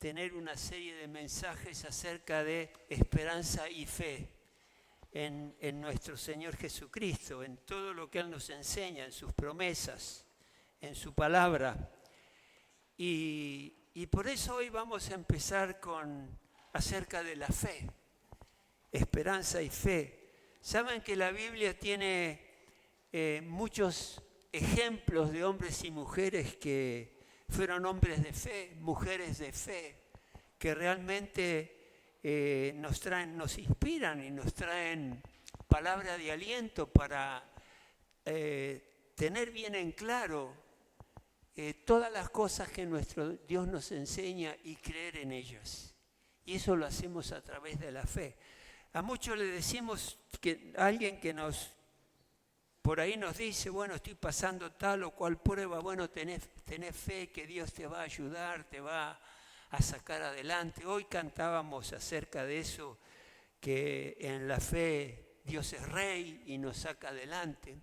tener una serie de mensajes acerca de esperanza y fe en nuestro Señor Jesucristo, en todo lo que Él nos enseña, en sus promesas, en su palabra. Y por eso hoy vamos a empezar acerca de la fe, esperanza y fe. Saben que la Biblia tiene muchos ejemplos de hombres y mujeres que fueron hombres de fe, mujeres de fe, que realmente nos inspiran y nos traen palabra de aliento para tener bien en claro todas las cosas que nuestro Dios nos enseña y creer en ellas. Y eso lo hacemos a través de la fe. A muchos le decimos que alguien que por ahí nos dice, bueno, estoy pasando tal o cual prueba, bueno, tenés fe que Dios te va a ayudar, te va a sacar adelante. Hoy cantábamos acerca de eso, que en la fe Dios es rey y nos saca adelante.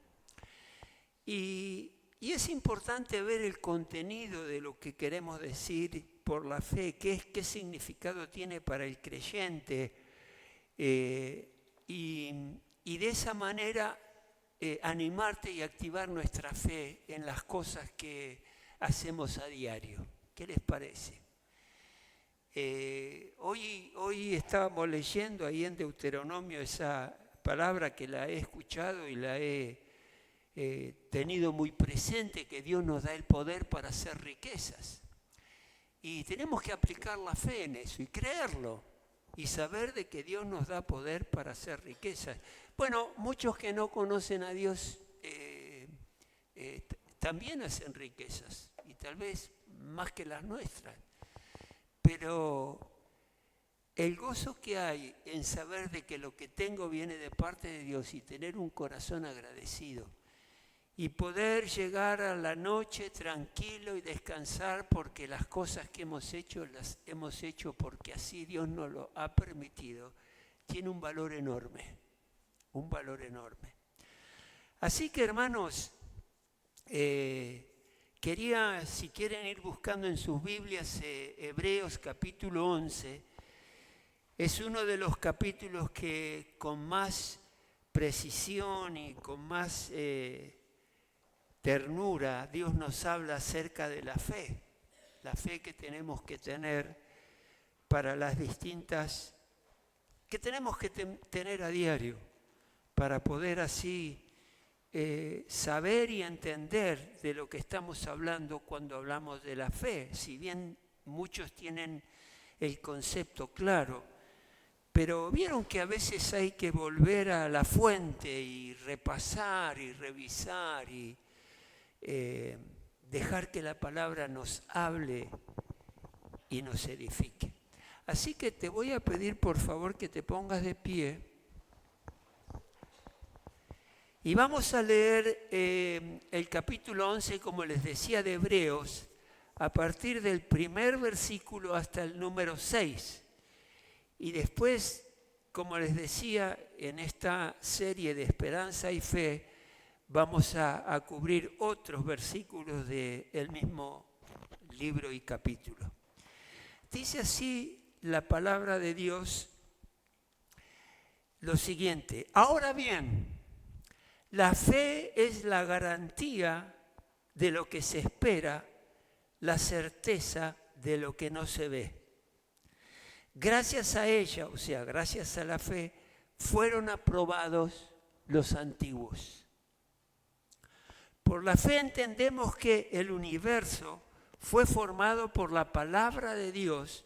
Y es importante ver el contenido de lo que queremos decir por la fe, qué significado tiene para el creyente, y de esa manera animarte y activar nuestra fe en las cosas que hacemos a diario. ¿Qué les parece? Hoy estábamos leyendo ahí en Deuteronomio esa palabra que la he escuchado y la he tenido muy presente, que Dios nos da el poder para hacer riquezas. Y tenemos que aplicar la fe en eso y creerlo y saber de que Dios nos da poder para hacer riquezas. Bueno, muchos que no conocen a Dios también hacen riquezas y tal vez más que las nuestras. Pero el gozo que hay en saber de que lo que tengo viene de parte de Dios y tener un corazón agradecido y poder llegar a la noche tranquilo y descansar porque las cosas que hemos hecho las hemos hecho porque así Dios nos lo ha permitido, tiene un valor enorme, un valor enorme. Así que, hermanos, quería, si quieren ir buscando en sus Biblias, Hebreos capítulo 11, es uno de los capítulos que con más precisión y con más ternura Dios nos habla acerca de la fe que tenemos que tener para las distintas, que tenemos que tener a diario, para poder así saber y entender de lo que estamos hablando cuando hablamos de la fe. Si bien muchos tienen el concepto claro, pero vieron que a veces hay que volver a la fuente y repasar y revisar y dejar que la palabra nos hable y nos edifique. Así que te voy a pedir por favor que te pongas de pie y vamos a leer el capítulo 11, como les decía, de Hebreos, a partir del primer versículo hasta el número 6. Y después, como les decía, en esta serie de esperanza y fe, vamos a cubrir otros versículos del mismo libro y capítulo. Dice así la palabra de Dios lo siguiente: ahora bien, la fe es la garantía de lo que se espera, la certeza de lo que no se ve. Gracias a ella, o sea, gracias a la fe, fueron aprobados los antiguos. Por la fe entendemos que el universo fue formado por la palabra de Dios,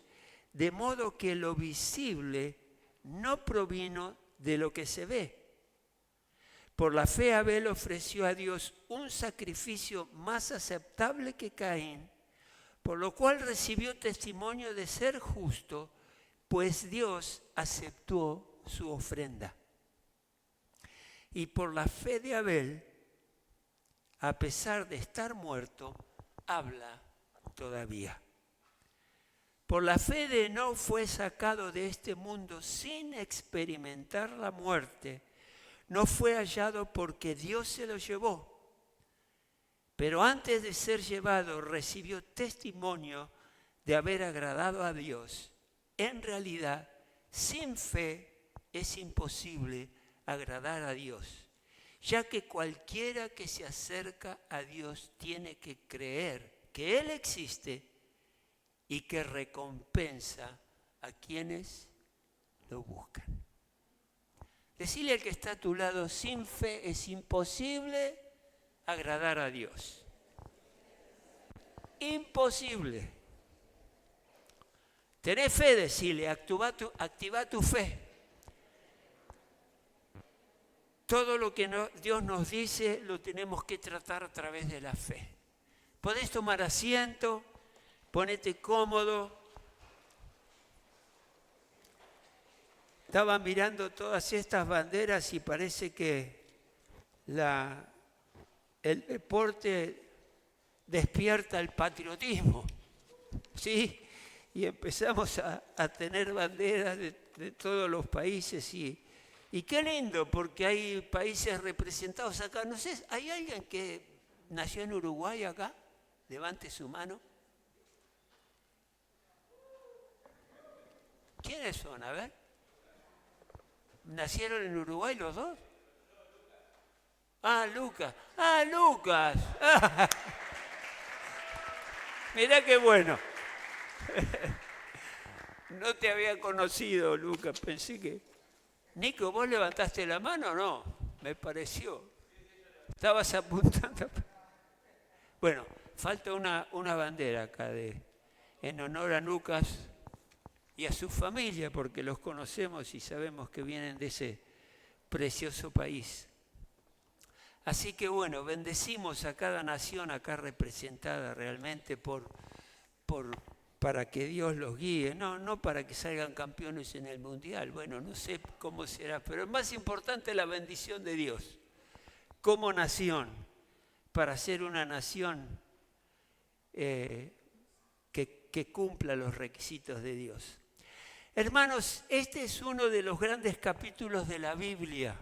de modo que lo visible no provino de lo que se ve. Por la fe Abel ofreció a Dios un sacrificio más aceptable que Caín, por lo cual recibió testimonio de ser justo, pues Dios aceptó su ofrenda. Y por la fe de Abel, a pesar de estar muerto, habla todavía. Por la fe de Enoc fue sacado de este mundo sin experimentar la muerte. No fue hallado porque Dios se lo llevó. Pero antes de ser llevado recibió testimonio de haber agradado a Dios. En realidad, sin fe es imposible agradar a Dios, ya que cualquiera que se acerca a Dios tiene que creer que Él existe y que recompensa a quienes lo buscan. Decile al que está a tu lado, sin fe es imposible agradar a Dios. Imposible. Tenés fe, decile, activa tu fe. Todo lo que Dios nos dice lo tenemos que tratar a través de la fe. Podés tomar asiento, ponete cómodo. Estaba mirando todas estas banderas y parece que el deporte despierta el patriotismo, ¿sí? Y empezamos a tener banderas de todos los países y qué lindo, porque hay países representados acá. No sé, ¿hay alguien que nació en Uruguay acá? Levante su mano. ¿Quiénes son? A ver. ¿Nacieron en Uruguay los dos? Ah, Lucas. Ah, Lucas. Ah. Mirá qué bueno. No te había conocido, Lucas. Pensé que... Nico, ¿vos levantaste la mano o no? Me pareció. Estabas apuntando. Bueno, falta una bandera acá en honor a Lucas y a su familia, porque los conocemos y sabemos que vienen de ese precioso país. Así que bueno, bendecimos a cada nación acá representada realmente para que Dios los guíe, no para que salgan campeones en el Mundial. Bueno, no sé cómo será, pero es más importante la bendición de Dios como nación, para ser una nación que cumpla los requisitos de Dios. Hermanos, este es uno de los grandes capítulos de la Biblia.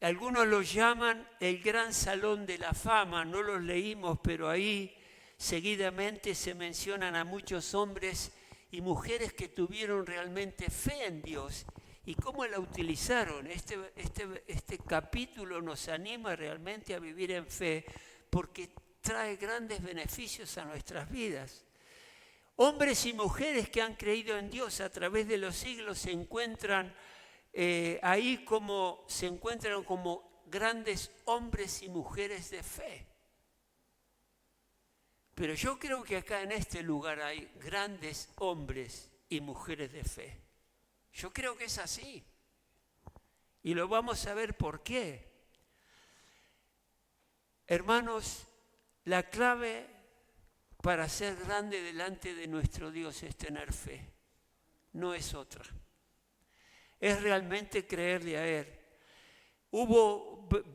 Algunos lo llaman el gran salón de la fama, no los leímos, pero ahí seguidamente se mencionan a muchos hombres y mujeres que tuvieron realmente fe en Dios y cómo la utilizaron. Este capítulo nos anima realmente a vivir en fe porque trae grandes beneficios a nuestras vidas. Hombres y mujeres que han creído en Dios a través de los siglos se encuentran ahí como grandes hombres y mujeres de fe. Pero yo creo que acá en este lugar hay grandes hombres y mujeres de fe. Yo creo que es así. Y lo vamos a ver por qué. Hermanos, la clave para ser grande delante de nuestro Dios es tener fe. No es otra. Es realmente creerle a Él.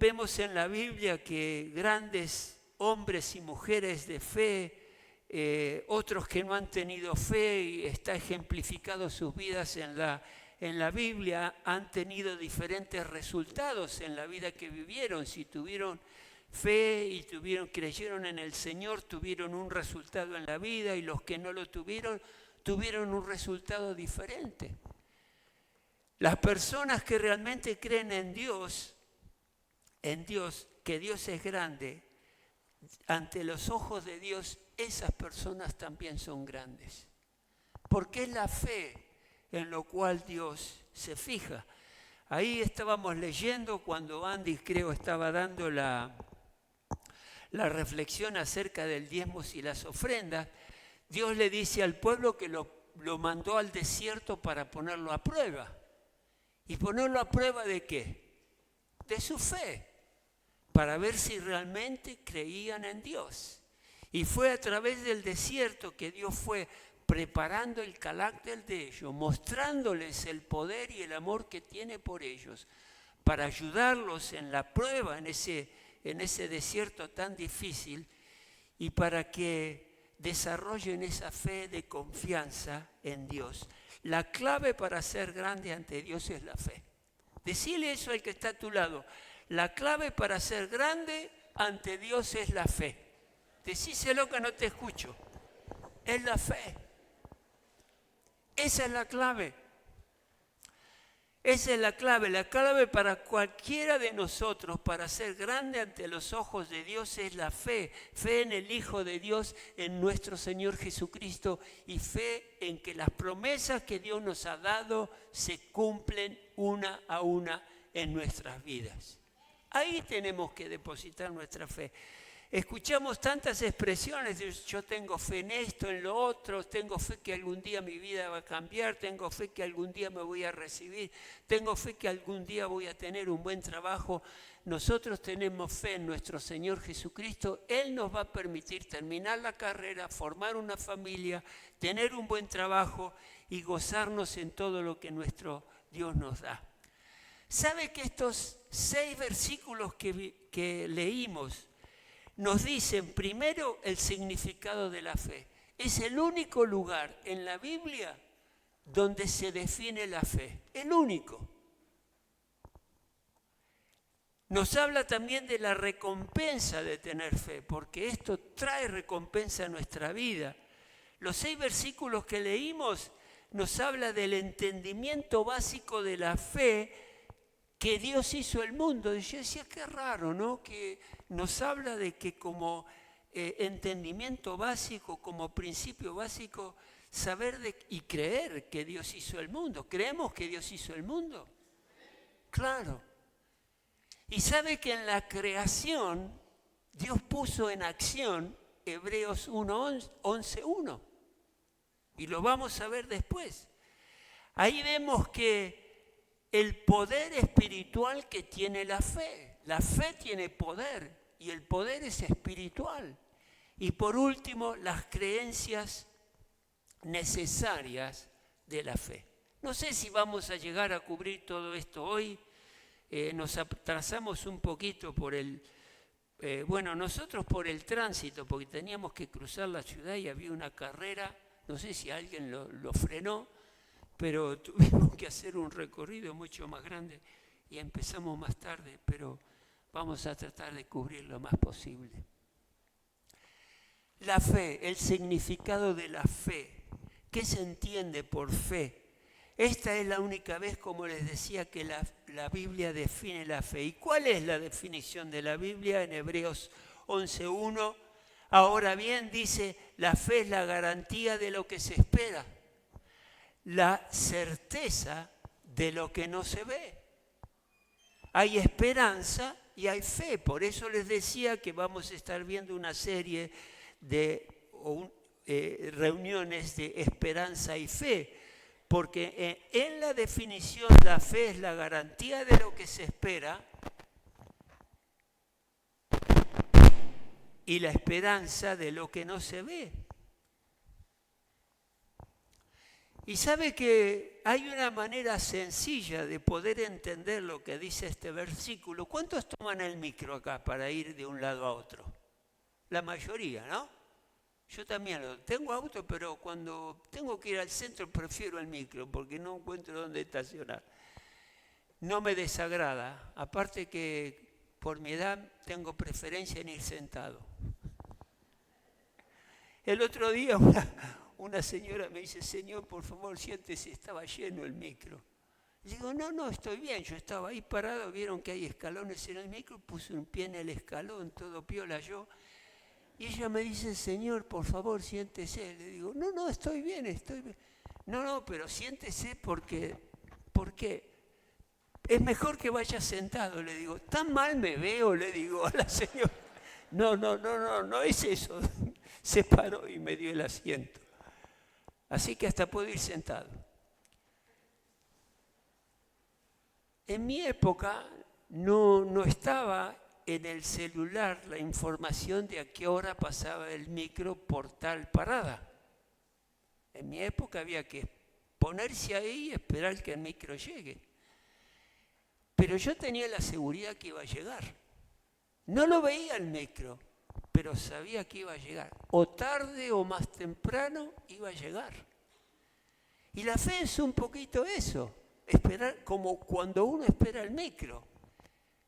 Vemos en la Biblia que grandes hombres y mujeres de fe, otros que no han tenido fe, y está ejemplificado sus vidas en la Biblia, han tenido diferentes resultados en la vida que vivieron. Si tuvieron fe y creyeron en el Señor, tuvieron un resultado en la vida, y los que no lo tuvieron un resultado diferente. Las personas que realmente creen en Dios, que Dios es grande, ante los ojos de Dios, esas personas también son grandes. Porque es la fe en lo cual Dios se fija. Ahí estábamos leyendo cuando Andy, creo, estaba dando la reflexión acerca del diezmos y las ofrendas. Dios le dice al pueblo que lo mandó al desierto para ponerlo a prueba. ¿Y ponerlo a prueba de qué? De su fe, para ver si realmente creían en Dios. Y fue a través del desierto que Dios fue preparando el carácter de ellos, mostrándoles el poder y el amor que tiene por ellos, para ayudarlos en la prueba, en ese desierto tan difícil, y para que desarrollen esa fe de confianza en Dios. La clave para ser grande ante Dios es la fe. Decile eso al que está a tu lado. La clave para ser grande ante Dios es la fe. Decíselo que no te escucho. Es la fe. Esa es la clave. Esa es la clave. La clave para cualquiera de nosotros, para ser grande ante los ojos de Dios, es la fe. Fe en el Hijo de Dios, en nuestro Señor Jesucristo, y fe en que las promesas que Dios nos ha dado se cumplen una a una en nuestras vidas. Ahí tenemos que depositar nuestra fe. Escuchamos tantas expresiones de yo tengo fe en esto, en lo otro, tengo fe que algún día mi vida va a cambiar, tengo fe que algún día me voy a recibir, tengo fe que algún día voy a tener un buen trabajo. Nosotros tenemos fe en nuestro Señor Jesucristo. Él nos va a permitir terminar la carrera, formar una familia, tener un buen trabajo y gozarnos en todo lo que nuestro Dios nos da. ¿Sabe que estos 6 versículos que leímos nos dicen primero el significado de la fe? Es el único lugar en la Biblia donde se define la fe. El único. Nos habla también de la recompensa de tener fe, porque esto trae recompensa a nuestra vida. Los 6 versículos que leímos nos habla del entendimiento básico de la fe, que Dios hizo el mundo. Y yo decía, qué raro, ¿no? Que nos habla de que como entendimiento básico, como principio básico, saber y creer que Dios hizo el mundo. ¿Creemos que Dios hizo el mundo? Claro. Y sabe que en la creación Dios puso en acción Hebreos 11:1. Y lo vamos a ver después. Ahí vemos que el poder espiritual que tiene la fe. La fe tiene poder y el poder es espiritual. Y por último, las creencias necesarias de la fe. No sé si vamos a llegar a cubrir todo esto hoy. Nos atrasamos un poquito por nosotros por el tránsito, porque teníamos que cruzar la ciudad y había una carrera. No sé si alguien lo frenó, pero tuvimos que hacer un recorrido mucho más grande y empezamos más tarde, pero vamos a tratar de cubrir lo más posible. La fe, el significado de la fe. ¿Qué se entiende por fe? Esta es la única vez, como les decía, que la Biblia define la fe. ¿Y cuál es la definición de la Biblia? En Hebreos 11:1. Ahora bien, dice, la fe es la garantía de lo que se espera, la certeza de lo que no se ve. Hay esperanza y hay fe. Por eso les decía que vamos a estar viendo una serie de reuniones de esperanza y fe. Porque en la definición la fe es la garantía de lo que se espera y la esperanza de lo que no se ve. Y sabe que hay una manera sencilla de poder entender lo que dice este versículo. ¿Cuántos toman el micro acá para ir de un lado a otro? La mayoría, ¿no? Yo también tengo auto, pero cuando tengo que ir al centro prefiero el micro porque no encuentro dónde estacionar. No me desagrada, aparte que por mi edad tengo preferencia en ir sentado. El otro día una señora me dice, señor, por favor, siéntese, estaba lleno el micro. Le digo, no, estoy bien, yo estaba ahí parado, vieron que hay escalones en el micro, puse un pie en el escalón, todo piola yo. Y ella me dice, señor, por favor, siéntese. Le digo, no, estoy bien. No, pero siéntese porque es mejor que vaya sentado. Le digo, ¿tan mal me veo? Le digo a la señora. No es eso. Se paró y me dio el asiento. Así que hasta puedo ir sentado. En mi época no estaba en el celular la información de a qué hora pasaba el micro por tal parada. En mi época había que ponerse ahí y esperar que el micro llegue. Pero yo tenía la seguridad que iba a llegar. No lo veía el micro, pero sabía que iba a llegar. O tarde o más temprano iba a llegar. Y la fe es un poquito eso, esperar como cuando uno espera el micro.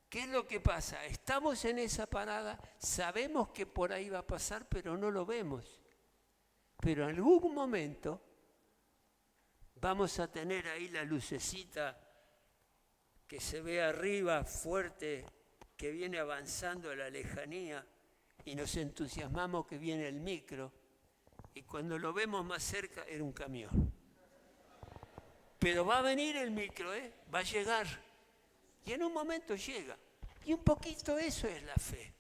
¿Qué es lo que pasa? Estamos en esa parada, sabemos que por ahí va a pasar, pero no lo vemos. pero en algún momento vamos a tener ahí la lucecita que se ve arriba fuerte, que viene avanzando a la lejanía y nos entusiasmamos que viene el micro y cuando lo vemos más cerca era un camión. Pero va a venir el micro, va a llegar y en un momento llega. Y un poquito eso es la fe.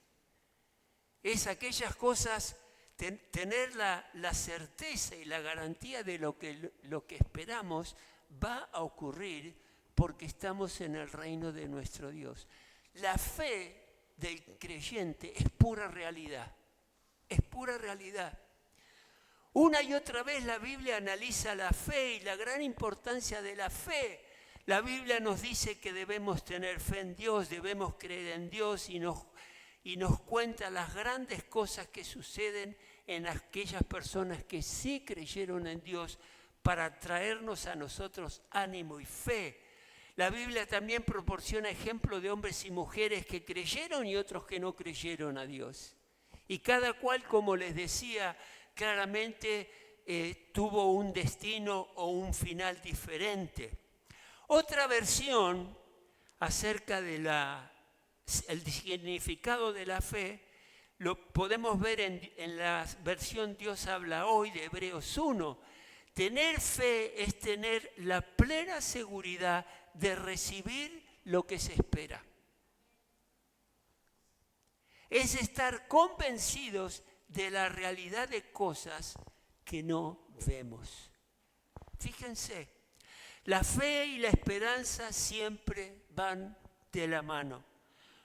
Es aquellas cosas, tener la certeza y la garantía de lo que esperamos va a ocurrir porque estamos en el reino de nuestro Dios. La fe del creyente es pura realidad, es pura realidad. Una y otra vez la Biblia analiza la fe y la gran importancia de la fe. La Biblia nos dice que debemos tener fe en Dios, debemos creer en Dios y nos cuenta las grandes cosas que suceden en aquellas personas que sí creyeron en Dios para traernos a nosotros ánimo y fe. La Biblia también proporciona ejemplos de hombres y mujeres que creyeron y otros que no creyeron a Dios. Y cada cual, como les decía, claramente tuvo un destino o un final diferente. Otra versión acerca del significado de la fe lo podemos ver en la versión Dios habla hoy de Hebreos 1. Tener fe es tener la plena seguridad de recibir lo que se espera. Es estar convencidos de la realidad de cosas que no vemos. Fíjense, la fe y la esperanza siempre van de la mano.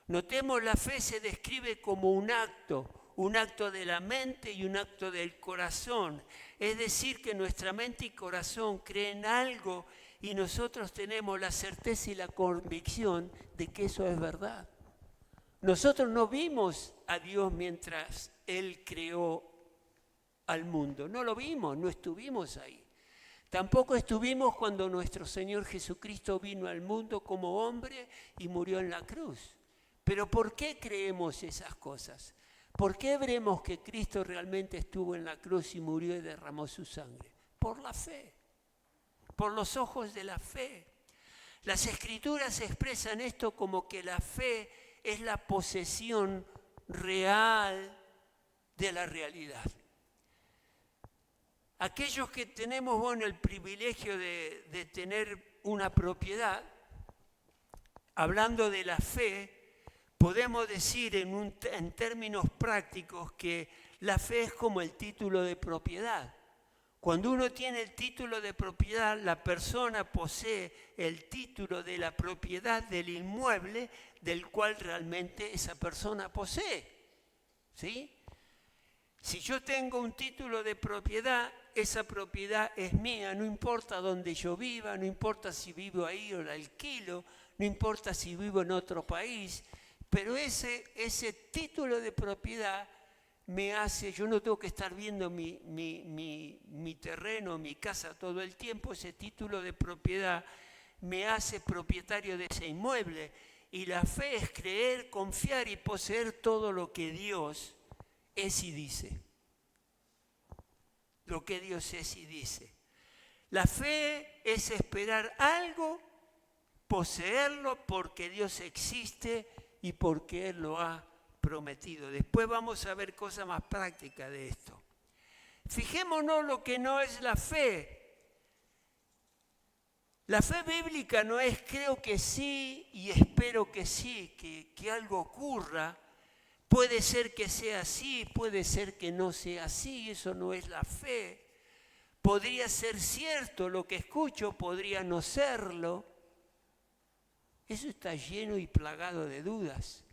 Notemos, la fe se describe como un acto de la mente y un acto del corazón. Es decir, que nuestra mente y corazón creen algo y nosotros tenemos la certeza y la convicción de que eso es verdad. Nosotros no vimos a Dios mientras Él creó al mundo. No lo vimos, no estuvimos ahí. Tampoco estuvimos cuando nuestro Señor Jesucristo vino al mundo como hombre y murió en la cruz. Pero ¿por qué creemos esas cosas? ¿Por qué veremos que Cristo realmente estuvo en la cruz y murió y derramó su sangre? Por la fe, por los ojos de la fe. Las Escrituras expresan esto como que la fe es la posesión real de la realidad. Aquellos que tenemos el privilegio de tener una propiedad, hablando de la fe, podemos decir en términos prácticos que la fe es como el título de propiedad. Cuando uno tiene el título de propiedad, la persona posee el título de la propiedad del inmueble del cual realmente esa persona posee. ¿Sí? Si yo tengo un título de propiedad, esa propiedad es mía, no importa dónde yo viva, no importa si vivo ahí o la alquilo, no importa si vivo en otro país, pero ese título de propiedad me hace, yo no tengo que estar viendo mi terreno, mi casa todo el tiempo, ese título de propiedad me hace propietario de ese inmueble. Y la fe es creer, confiar y poseer todo lo que Dios es y dice. Lo que Dios es y dice. La fe es esperar algo, poseerlo porque Dios existe y porque Él lo ha prometido. Después vamos a ver cosas más prácticas de esto. Fijémonos lo que no es la fe. La fe bíblica no es creo que sí y espero que sí, que algo ocurra. Puede ser que sea así, puede ser que no sea así, eso no es la fe. Podría ser cierto lo que escucho, podría no serlo. Eso está lleno y plagado de dudas.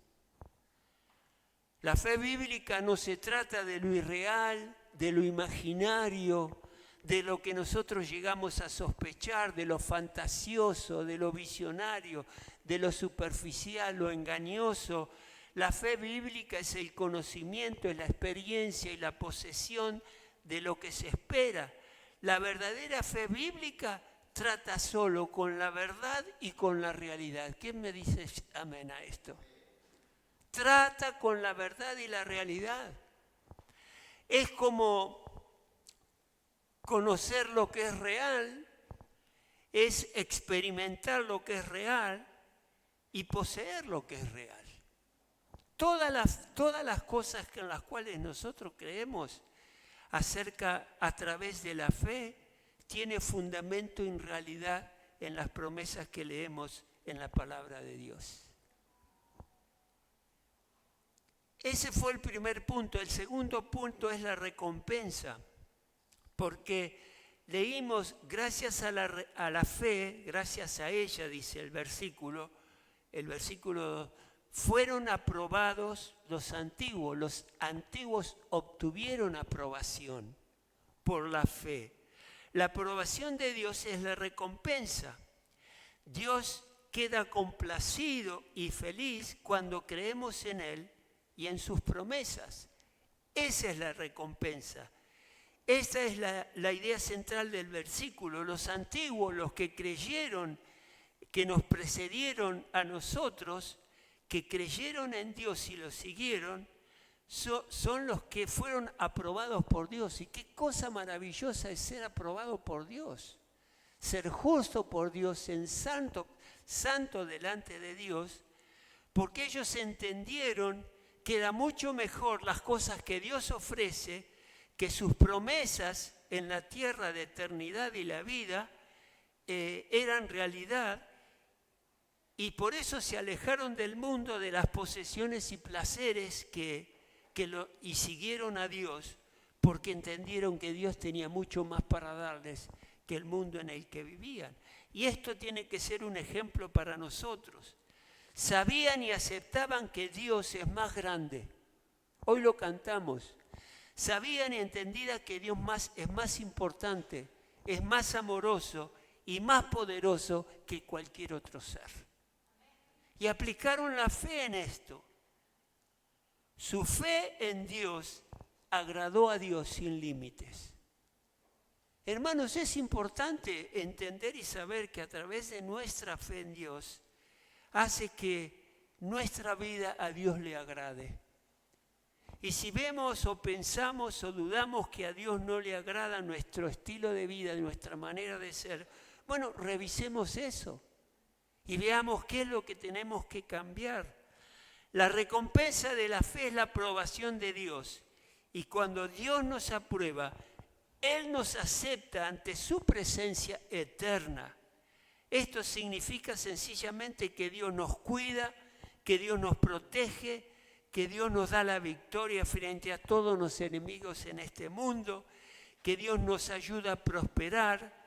La fe bíblica no se trata de lo irreal, de lo imaginario, de lo que nosotros llegamos a sospechar, de lo fantasioso, de lo visionario, de lo superficial, lo engañoso. La fe bíblica es el conocimiento, es la experiencia y la posesión de lo que se espera. La verdadera fe bíblica trata solo con la verdad y con la realidad. ¿Quién me dice amén a esto? Trata con la verdad y la realidad. Es como Conocer lo que es real es experimentar lo que es real y poseer lo que es real. Todas las cosas en las cuales nosotros creemos a través de la fe tiene fundamento en realidad en las promesas que leemos en la palabra de Dios. Ese fue el primer punto. El segundo punto es la recompensa, porque leímos gracias a la fe, gracias a ella, dice el versículo, fueron aprobados los antiguos obtuvieron aprobación por la fe. La aprobación de Dios es la recompensa. Dios queda complacido y feliz cuando creemos en Él y en sus promesas. Esa es la recompensa. Esa es la idea central del versículo. Los antiguos, los que creyeron, que nos precedieron a nosotros, que creyeron en Dios y lo siguieron, son los que fueron aprobados por Dios. Y qué cosa maravillosa es ser aprobado por Dios. Ser justo por Dios, ser santo delante de Dios, porque ellos entendieron que era mucho mejor las cosas que Dios ofrece, que sus promesas en la tierra de eternidad y la vida eran realidad, y por eso se alejaron del mundo, de las posesiones y placeres y siguieron a Dios, porque entendieron que Dios tenía mucho más para darles que el mundo en el que vivían. Y esto tiene que ser un ejemplo para nosotros. Sabían y aceptaban que Dios es más grande. Hoy lo cantamos. Sabían y entendían que Dios es más importante, es más amoroso y más poderoso que cualquier otro ser. Y aplicaron la fe en esto. Su fe en Dios agradó a Dios sin límites. Hermanos, es importante entender y saber que a través de nuestra fe en Dios hace que nuestra vida a Dios le agrade. Y si vemos o pensamos o dudamos que a Dios no le agrada nuestro estilo de vida, nuestra manera de ser, bueno, revisemos eso y veamos qué es lo que tenemos que cambiar. La recompensa de la fe es la aprobación de Dios. Y cuando Dios nos aprueba, Él nos acepta ante su presencia eterna. Esto significa sencillamente que Dios nos cuida, que Dios nos protege, que Dios nos da la victoria frente a todos los enemigos en este mundo, que Dios nos ayuda a prosperar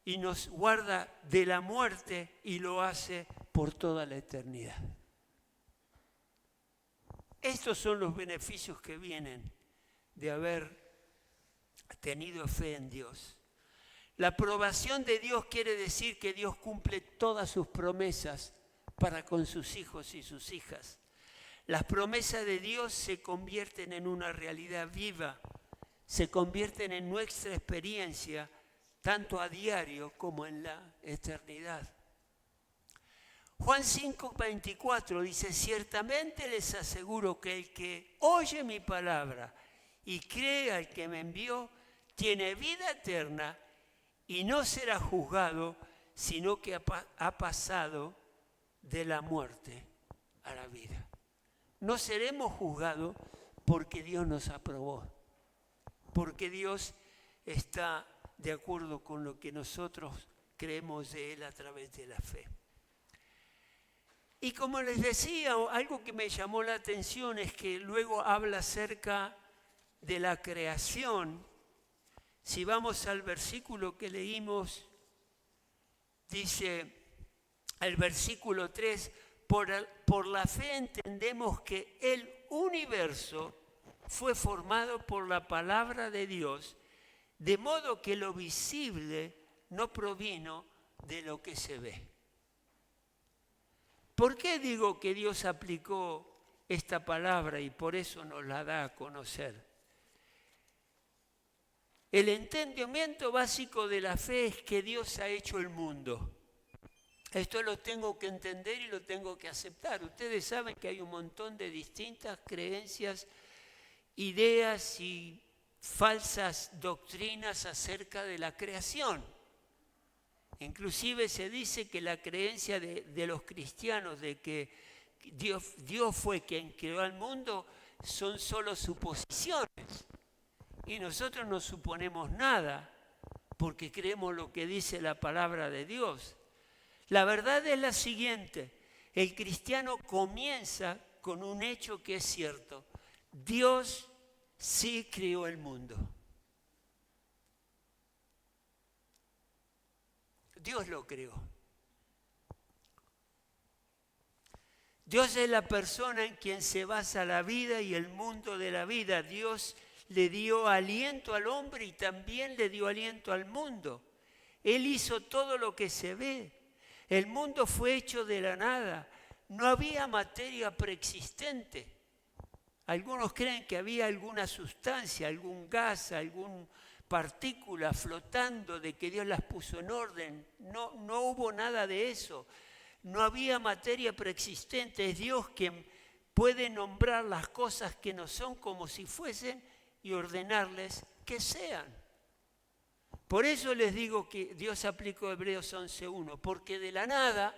y nos guarda de la muerte y lo hace por toda la eternidad. Estos son los beneficios que vienen de haber tenido fe en Dios. La aprobación de Dios quiere decir que Dios cumple todas sus promesas para con sus hijos y sus hijas. Las promesas de Dios se convierten en una realidad viva, se convierten en nuestra experiencia, tanto a diario como en la eternidad. Juan 5:24 dice, ciertamente les aseguro que el que oye mi palabra y cree al que me envió, tiene vida eterna y no será juzgado, sino que ha pasado de la muerte a la vida. No seremos juzgados porque Dios nos aprobó, porque Dios está de acuerdo con lo que nosotros creemos de Él a través de la fe. Y como les decía, algo que me llamó la atención es que luego habla acerca de la creación. Si vamos al versículo que leímos, dice el versículo 3, por la fe entendemos que el universo fue formado por la palabra de Dios, de modo que lo visible no provino de lo que se ve. ¿Por qué digo que Dios aplicó esta palabra y por eso nos la da a conocer? El entendimiento básico de la fe es que Dios ha hecho el mundo. Esto lo tengo que entender y lo tengo que aceptar. Ustedes saben que hay un montón de distintas creencias, ideas y falsas doctrinas acerca de la creación. Inclusive se dice que la creencia de los cristianos de que Dios fue quien creó al mundo son solo suposiciones. Y nosotros no suponemos nada porque creemos lo que dice la palabra de Dios. La verdad es la siguiente: el cristiano comienza con un hecho que es cierto. Dios sí creó el mundo. Dios lo creó. Dios es la persona en quien se basa la vida y el mundo de la vida. Dios le dio aliento al hombre y también le dio aliento al mundo. Él hizo todo lo que se ve. El mundo fue hecho de la nada. No había materia preexistente. Algunos creen que había alguna sustancia, algún gas, alguna partícula flotando, de que Dios las puso en orden. No hubo nada de eso. No había materia preexistente. Es Dios quien puede nombrar las cosas que no son como si fuesen y ordenarles que sean. Por eso les digo que Dios aplicó Hebreos 11:1, porque de la nada,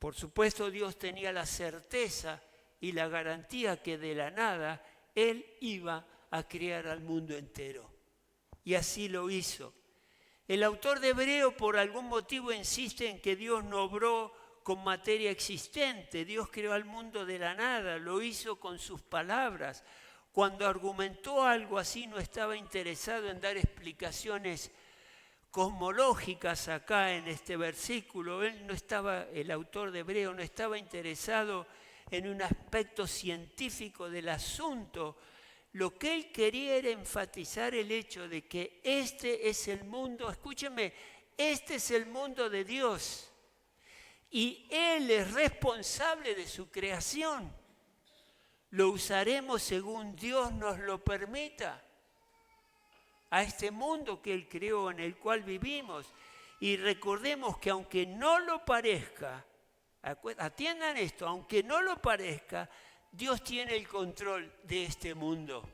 por supuesto Dios tenía la certeza y la garantía que de la nada Él iba a crear al mundo entero. Y así lo hizo. El autor de Hebreo por algún motivo insiste en que Dios no obró con materia existente. Dios creó al mundo de la nada, lo hizo con sus palabras. Cuando argumentó algo así no estaba interesado en dar explicaciones cosmológicas acá en este versículo. El autor de Hebreo no estaba interesado en un aspecto científico del asunto. Lo que él quería era enfatizar el hecho de que este es el mundo, escúcheme, este es el mundo de Dios y Él es responsable de su creación. Lo usaremos según Dios nos lo permita, a este mundo que Él creó, en el cual vivimos. Y recordemos que aunque no lo parezca, atiendan esto, aunque no lo parezca, Dios tiene el control de este mundo.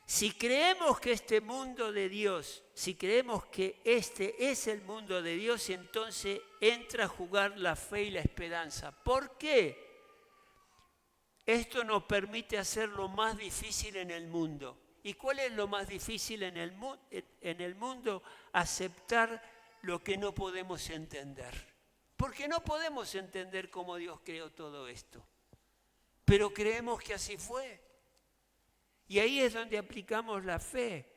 Si creemos que este mundo de Dios, si creemos que este es el mundo de Dios, entonces entra a jugar la fe y la esperanza. ¿Por qué? Esto nos permite hacer lo más difícil en el mundo. ¿Y cuál es lo más difícil en el mundo? Aceptar lo que no podemos entender. Porque no podemos entender cómo Dios creó todo esto. Pero creemos que así fue. Y ahí es donde aplicamos la fe.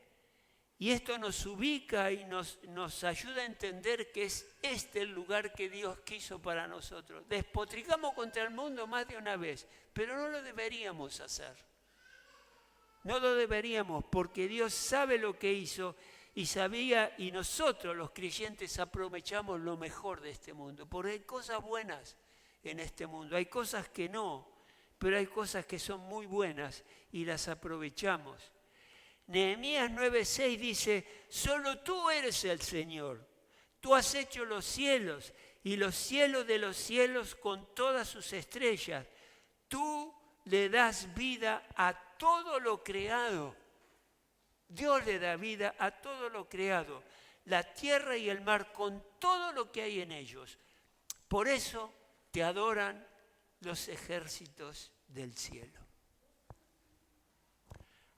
Y esto nos ubica y nos ayuda a entender que es este el lugar que Dios quiso para nosotros. Despotricamos contra el mundo más de una vez, pero no lo deberíamos hacer. No lo deberíamos, porque Dios sabe lo que hizo y sabía, y nosotros los creyentes aprovechamos lo mejor de este mundo. Porque hay cosas buenas en este mundo, hay cosas que no, pero hay cosas que son muy buenas y las aprovechamos. Nehemías 9:6 dice, solo tú eres el Señor. Tú has hecho los cielos y los cielos de los cielos con todas sus estrellas. Tú le das vida a todo lo creado. Dios le da vida a todo lo creado. La tierra y el mar con todo lo que hay en ellos. Por eso te adoran los ejércitos del cielo.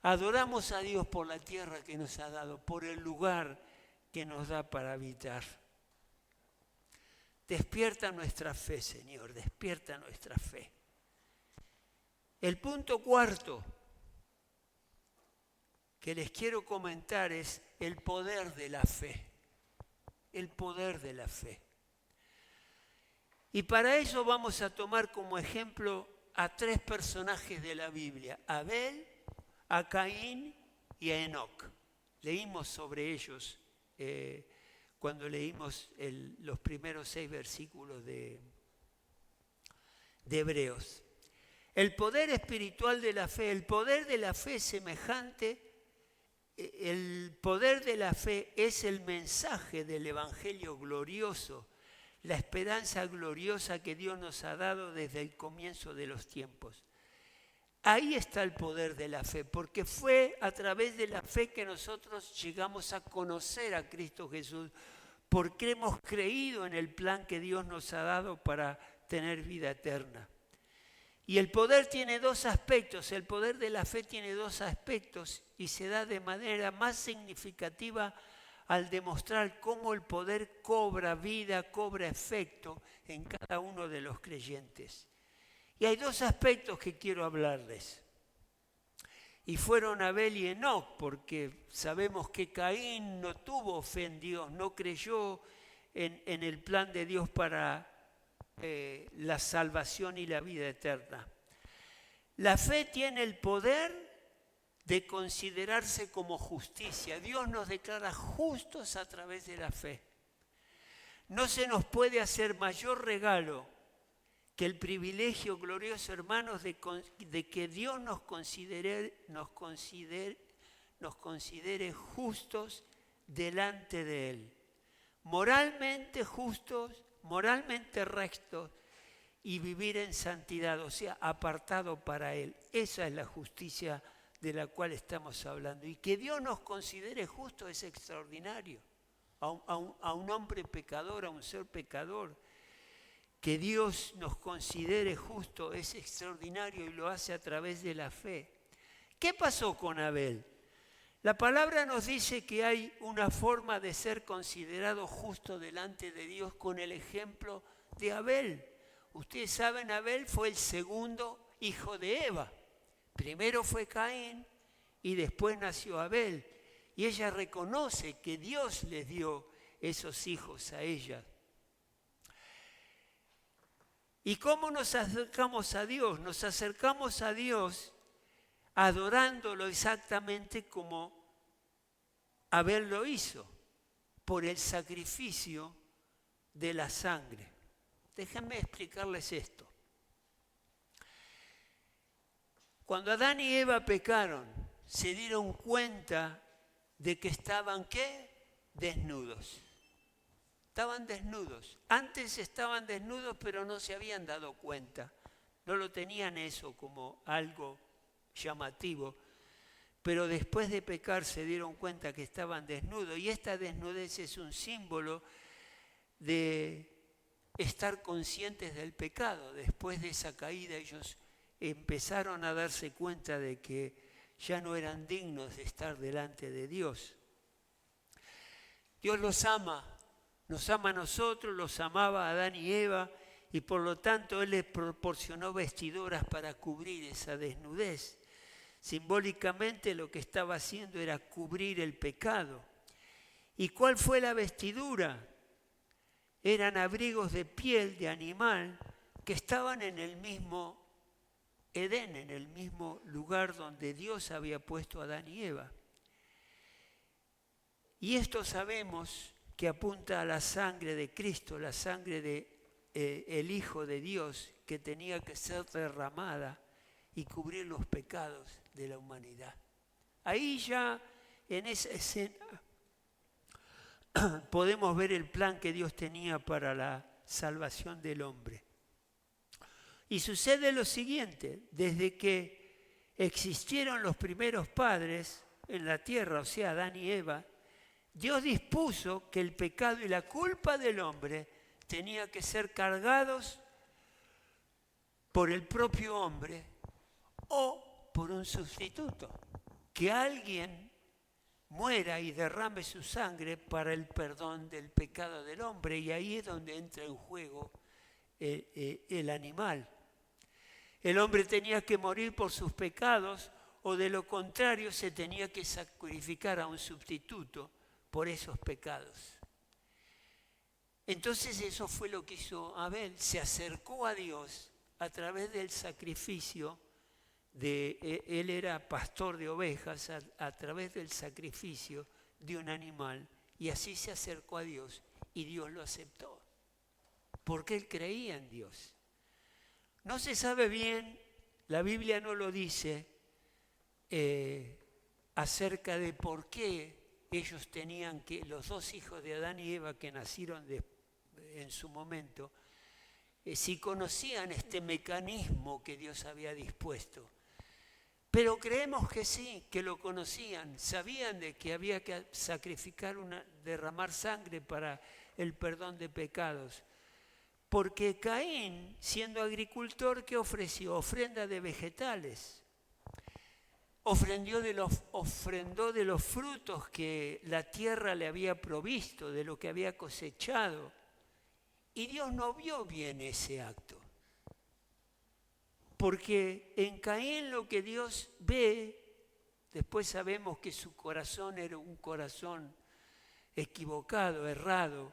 Adoramos a Dios por la tierra que nos ha dado, por el lugar que nos da para habitar. Despierta nuestra fe, Señor, despierta nuestra fe. El punto cuarto que les quiero comentar es el poder de la fe. El poder de la fe. Y para eso vamos a tomar como ejemplo a tres personajes de la Biblia: Abel, a Caín y a Enoc. Leímos sobre ellos cuando leímos los primeros 6 versículos de Hebreos. El poder espiritual de la fe, el poder de la fe es semejante, el poder de la fe es el mensaje del Evangelio glorioso, la esperanza gloriosa que Dios nos ha dado desde el comienzo de los tiempos. Ahí está el poder de la fe, porque fue a través de la fe que nosotros llegamos a conocer a Cristo Jesús, porque hemos creído en el plan que Dios nos ha dado para tener vida eterna. Y el poder tiene dos aspectos, el poder de la fe tiene dos aspectos y se da de manera más significativa al demostrar cómo el poder cobra vida, cobra efecto en cada uno de los creyentes. Y hay dos aspectos que quiero hablarles. Y fueron Abel y Enoc, porque sabemos que Caín no tuvo fe en Dios, no creyó en el plan de Dios para la salvación y la vida eterna. La fe tiene el poder de considerarse como justicia. Dios nos declara justos a través de la fe. No se nos puede hacer mayor regalo que el privilegio glorioso, hermanos, de que Dios nos considere justos delante de Él. Moralmente justos, moralmente rectos y vivir en santidad, o sea, apartado para Él. Esa es la justicia de la cual estamos hablando. Y que Dios nos considere justos es extraordinario. A un hombre pecador, a un ser pecador, que Dios nos considere justo es extraordinario y lo hace a través de la fe. ¿Qué pasó con Abel? La palabra nos dice que hay una forma de ser considerado justo delante de Dios con el ejemplo de Abel. Ustedes saben, Abel fue el segundo hijo de Eva. Primero fue Caín y después nació Abel. Y ella reconoce que Dios les dio esos hijos a ella. ¿Y cómo nos acercamos a Dios? Nos acercamos a Dios adorándolo exactamente como Abel lo hizo, por el sacrificio de la sangre. Déjenme explicarles esto. Cuando Adán y Eva pecaron, se dieron cuenta de que estaban, ¿qué? Desnudos. Estaban desnudos. Antes estaban desnudos, pero no se habían dado cuenta. No lo tenían eso como algo llamativo. Pero después de pecar se dieron cuenta que estaban desnudos. Y esta desnudez es un símbolo de estar conscientes del pecado. Después de esa caída ellos empezaron a darse cuenta de que ya no eran dignos de estar delante de Dios. Dios los ama. Nos ama a nosotros, los amaba a Adán y Eva y por lo tanto Él les proporcionó vestiduras para cubrir esa desnudez. Simbólicamente lo que estaba haciendo era cubrir el pecado. ¿Y cuál fue la vestidura? Eran abrigos de piel de animal que estaban en el mismo Edén, en el mismo lugar donde Dios había puesto a Adán y Eva. Y esto sabemos que apunta a la sangre de Cristo, la sangre del Hijo de Dios, que tenía que ser derramada y cubrir los pecados de la humanidad. Ahí ya, en esa escena, podemos ver el plan que Dios tenía para la salvación del hombre. Y sucede lo siguiente, desde que existieron los primeros padres en la tierra, o sea, Adán y Eva, Dios dispuso que el pecado y la culpa del hombre tenía que ser cargados por el propio hombre o por un sustituto. Que alguien muera y derrame su sangre para el perdón del pecado del hombre. Y ahí es donde entra en juego el animal. El hombre tenía que morir por sus pecados o de lo contrario se tenía que sacrificar a un sustituto por esos pecados. Entonces eso fue lo que hizo Abel. Se acercó a Dios a través del sacrificio él era pastor de ovejas, a través del sacrificio de un animal. Y así se acercó a Dios y Dios lo aceptó. Porque él creía en Dios. No se sabe bien, la Biblia no lo dice, acerca de por qué ellos tenían que, los dos hijos de Adán y Eva que nacieron en su momento, si conocían este mecanismo que Dios había dispuesto. Pero creemos que sí, que lo conocían, sabían de que había que sacrificar, derramar sangre para el perdón de pecados. Porque Caín, siendo agricultor, ¿qué ofreció? Ofrenda de vegetales. Ofrendó de los frutos que la tierra le había provisto, de lo que había cosechado. Y Dios no vio bien ese acto. Porque en Caín lo que Dios ve, después sabemos que su corazón era un corazón equivocado, errado,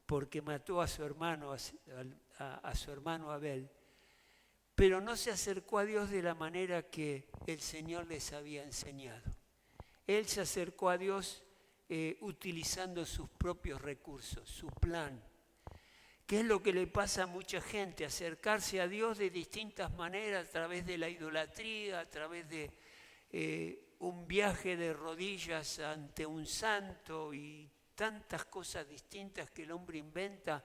porque mató a su hermano, a su hermano Abel. Pero no se acercó a Dios de la manera que el Señor les había enseñado. Él se acercó a Dios utilizando sus propios recursos, su plan. ¿Qué es lo que le pasa a mucha gente? Acercarse a Dios de distintas maneras, a través de la idolatría, a través de un viaje de rodillas ante un santo y tantas cosas distintas que el hombre inventa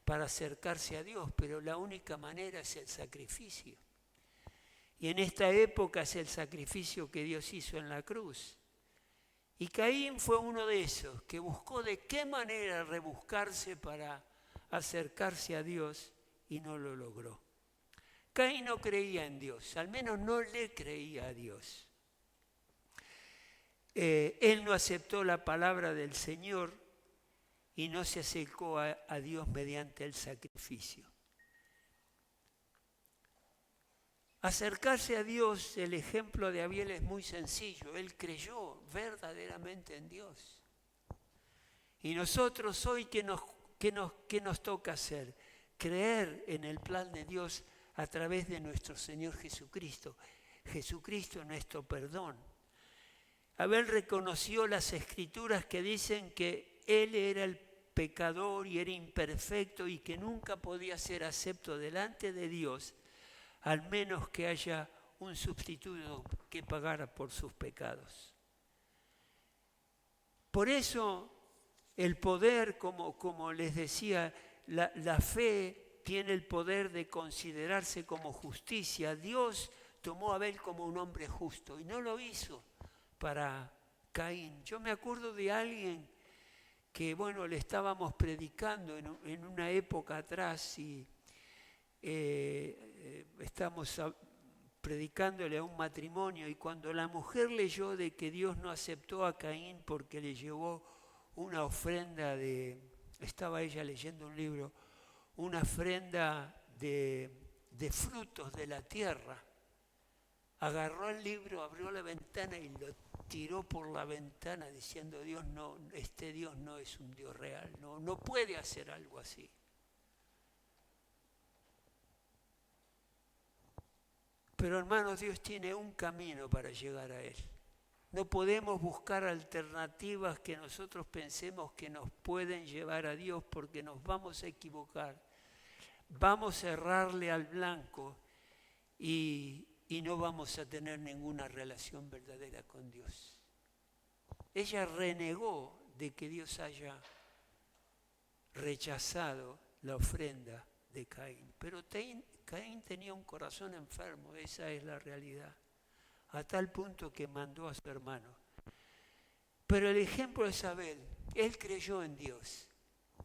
para acercarse a Dios, pero la única manera es el sacrificio. Y en esta época es el sacrificio que Dios hizo en la cruz. Y Caín fue uno de esos que buscó de qué manera rebuscarse para acercarse a Dios y no lo logró. Caín no creía en Dios, al menos no le creía a Dios. Él no aceptó la palabra del Señor y no se acercó a Dios mediante el sacrificio. Acercarse a Dios, el ejemplo de Abel es muy sencillo. Él creyó verdaderamente en Dios. Y nosotros hoy, ¿qué nos toca hacer? Creer en el plan de Dios a través de nuestro Señor Jesucristo. Jesucristo nuestro perdón. Abel reconoció las Escrituras que dicen que él era el pecador y era imperfecto y que nunca podía ser acepto delante de Dios, al menos que haya un sustituto que pagara por sus pecados. Por eso el poder, como les decía, la fe tiene el poder de considerarse como justicia. Dios tomó a Abel como un hombre justo y no lo hizo para Caín. Yo me acuerdo de alguien que, le estábamos predicando en una época atrás y estamos predicándole a un matrimonio, y cuando la mujer leyó de que Dios no aceptó a Caín porque le llevó una ofrenda estaba ella leyendo un libro, una ofrenda de frutos de la tierra, agarró el libro, abrió la ventana y lo tiró por la ventana diciendo: este Dios no es un Dios real, no puede hacer algo así. Pero hermanos, Dios tiene un camino para llegar a Él. No podemos buscar alternativas que nosotros pensemos que nos pueden llevar a Dios, porque nos vamos a equivocar. Vamos a errarle al blanco y no vamos a tener ninguna relación verdadera con Dios. Ella renegó de que Dios haya rechazado la ofrenda de Caín. Pero Caín tenía un corazón enfermo, esa es la realidad, a tal punto que mandó a su hermano. Pero el ejemplo es Abel. Él creyó en Dios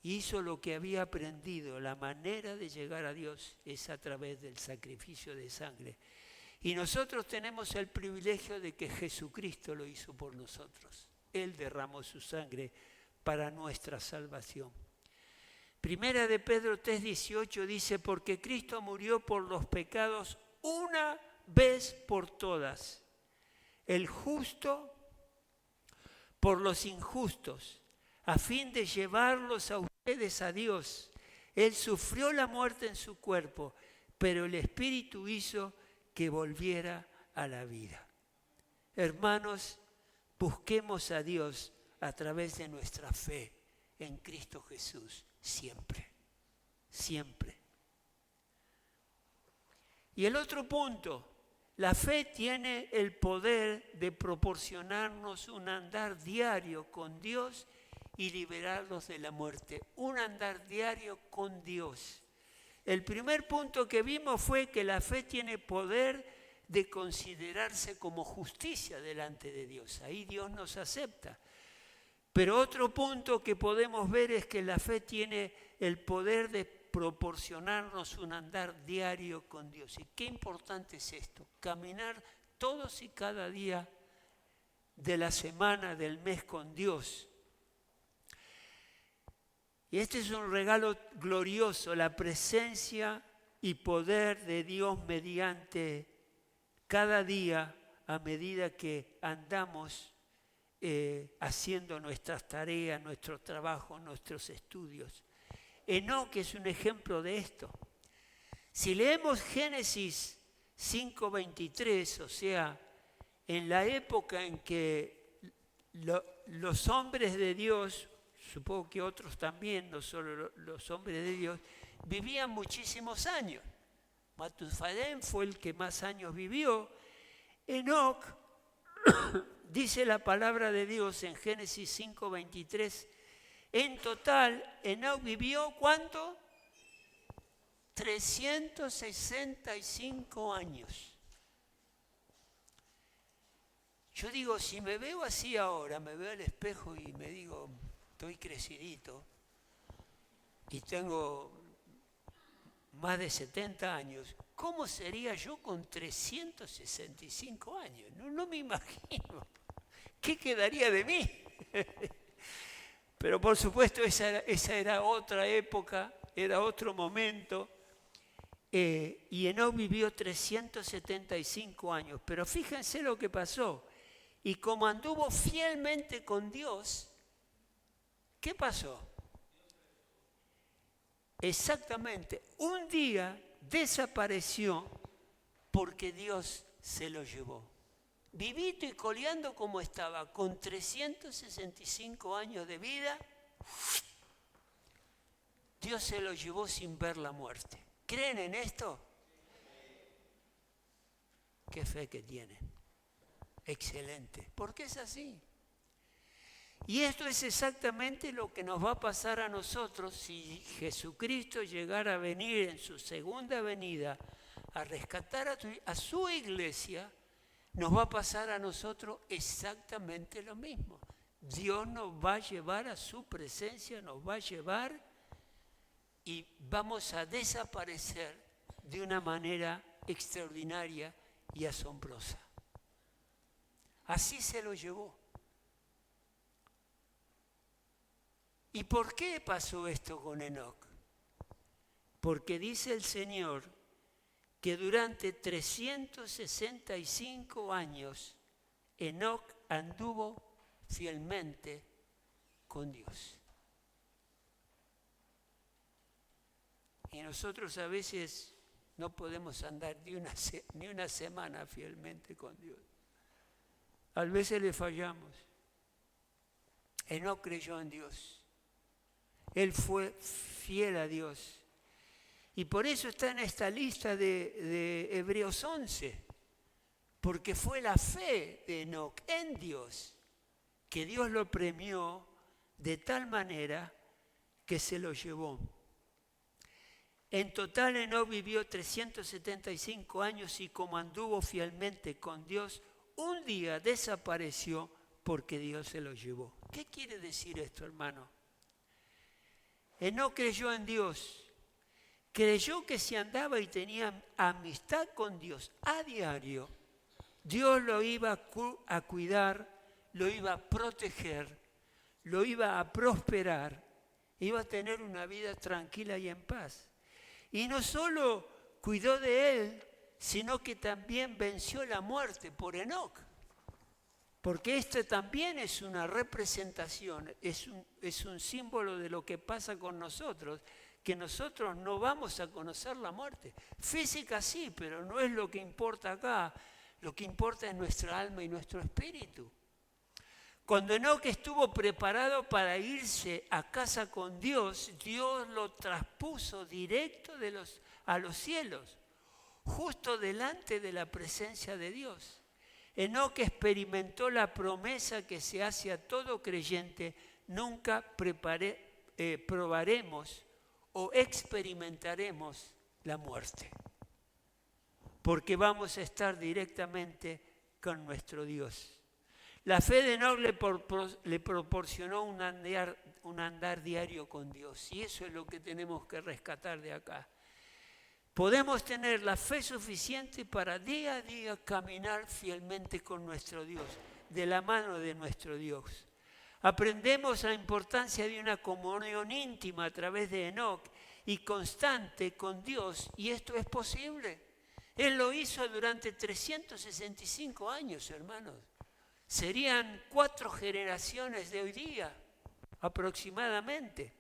y hizo lo que había aprendido. La manera de llegar a Dios es a través del sacrificio de sangre. Y nosotros tenemos el privilegio de que Jesucristo lo hizo por nosotros. Él derramó su sangre para nuestra salvación. Primera de Pedro 3:18 dice: porque Cristo murió por los pecados una vez por todas, el justo por los injustos, a fin de llevarlos a ustedes a Dios. Él sufrió la muerte en su cuerpo, pero el Espíritu hizo que volviera a la vida. Hermanos, busquemos a Dios a través de nuestra fe en Cristo Jesús, siempre, siempre. Y el otro punto, la fe tiene el poder de proporcionarnos un andar diario con Dios y liberarnos de la muerte. Un andar diario con Dios. El primer punto que vimos fue que la fe tiene poder de considerarse como justicia delante de Dios. Ahí Dios nos acepta. Pero otro punto que podemos ver es que la fe tiene el poder de proporcionarnos un andar diario con Dios. Y qué importante es esto, caminar todos y cada día de la semana, del mes con Dios. Y este es un regalo glorioso, la presencia y poder de Dios mediante cada día a medida que andamos haciendo nuestras tareas, nuestro trabajo, nuestros estudios. Enoc es un ejemplo de esto. Si leemos Génesis 5:23, o sea, en la época en que los hombres de Dios, supongo que otros también, no solo los hombres de Dios, vivían muchísimos años. Matusalén fue el que más años vivió. Enoc, dice la palabra de Dios en Génesis 5:23, en total, Enoc vivió ¿cuánto? 365 años. Yo digo, si me veo así ahora, me veo al espejo y me digo, estoy crecidito y tengo más de 70 años, ¿cómo sería yo con 365 años? No me imagino. ¿Qué quedaría de mí? Pero por supuesto esa era otra época, era otro momento. Y Enoc vivió 375 años. Pero fíjense lo que pasó. Y como anduvo fielmente con Dios, ¿qué pasó? Exactamente, un día desapareció porque Dios se lo llevó. Vivito y coleando como estaba, con 365 años de vida, Dios se lo llevó sin ver la muerte. ¿Creen en esto? Qué fe que tienen. Excelente. Porque es así. Y esto es exactamente lo que nos va a pasar a nosotros si Jesucristo llegara a venir en su segunda venida a rescatar a su iglesia. Nos va a pasar a nosotros exactamente lo mismo. Dios nos va a llevar a su presencia, nos va a llevar y vamos a desaparecer de una manera extraordinaria y asombrosa. Así se lo llevó. ¿Y por qué pasó esto con Enoc? Porque dice el Señor que durante 365 años Enoc anduvo fielmente con Dios. Y nosotros a veces no podemos andar ni una semana fielmente con Dios. A veces le fallamos. Enoc creyó en Dios. Él fue fiel a Dios. Y por eso está en esta lista de Hebreos 11. Porque fue la fe de Enoc en Dios que Dios lo premió de tal manera que se lo llevó. En total Enoc vivió 375 años y como anduvo fielmente con Dios, un día desapareció porque Dios se lo llevó. ¿Qué quiere decir esto, hermano? Enoc creyó en Dios. Creyó que si andaba y tenía amistad con Dios a diario, Dios lo iba a cuidar, lo iba a proteger, lo iba a prosperar, iba a tener una vida tranquila y en paz. Y no solo cuidó de él, sino que también venció la muerte por Enoc. Porque esto también es una representación, es un símbolo de lo que pasa con nosotros, que nosotros no vamos a conocer la muerte. Física sí, pero no es lo que importa acá. Lo que importa es nuestra alma y nuestro espíritu. Cuando Enoc estuvo preparado para irse a casa con Dios, Dios lo traspuso directo a los cielos, justo delante de la presencia de Dios. Enoc experimentó la promesa que se hace a todo creyente: nunca probaremos o experimentaremos la muerte. porque vamos a estar directamente con nuestro Dios. La fe de Enoc le proporcionó un andar diario con Dios, y eso es lo que tenemos que rescatar de acá. Podemos tener la fe suficiente para día a día caminar fielmente con nuestro Dios, de la mano de nuestro Dios. Aprendemos la importancia de una comunión íntima a través de Enoc y constante con Dios, y esto es posible. Él lo hizo durante 365 años, hermanos. Serían 4 generaciones de hoy día, aproximadamente.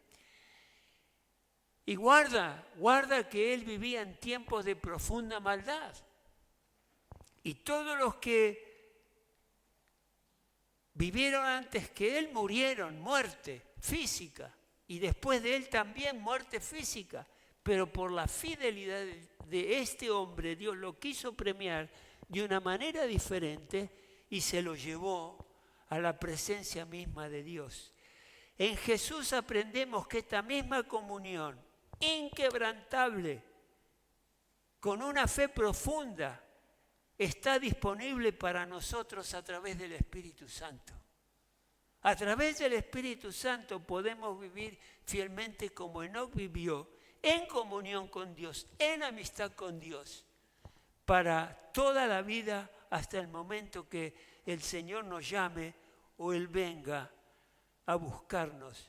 Y guarda que él vivía en tiempos de profunda maldad. Y todos los que vivieron antes que él murieron, muerte física. Y después de él también muerte física. Pero por la fidelidad de este hombre, Dios lo quiso premiar de una manera diferente y se lo llevó a la presencia misma de Dios. En Jesús aprendemos que esta misma comunión inquebrantable, con una fe profunda, está disponible para nosotros a través del Espíritu Santo. A través del Espíritu Santo podemos vivir fielmente como Enoc vivió, en comunión con Dios, en amistad con Dios, para toda la vida hasta el momento que el Señor nos llame o Él venga a buscarnos.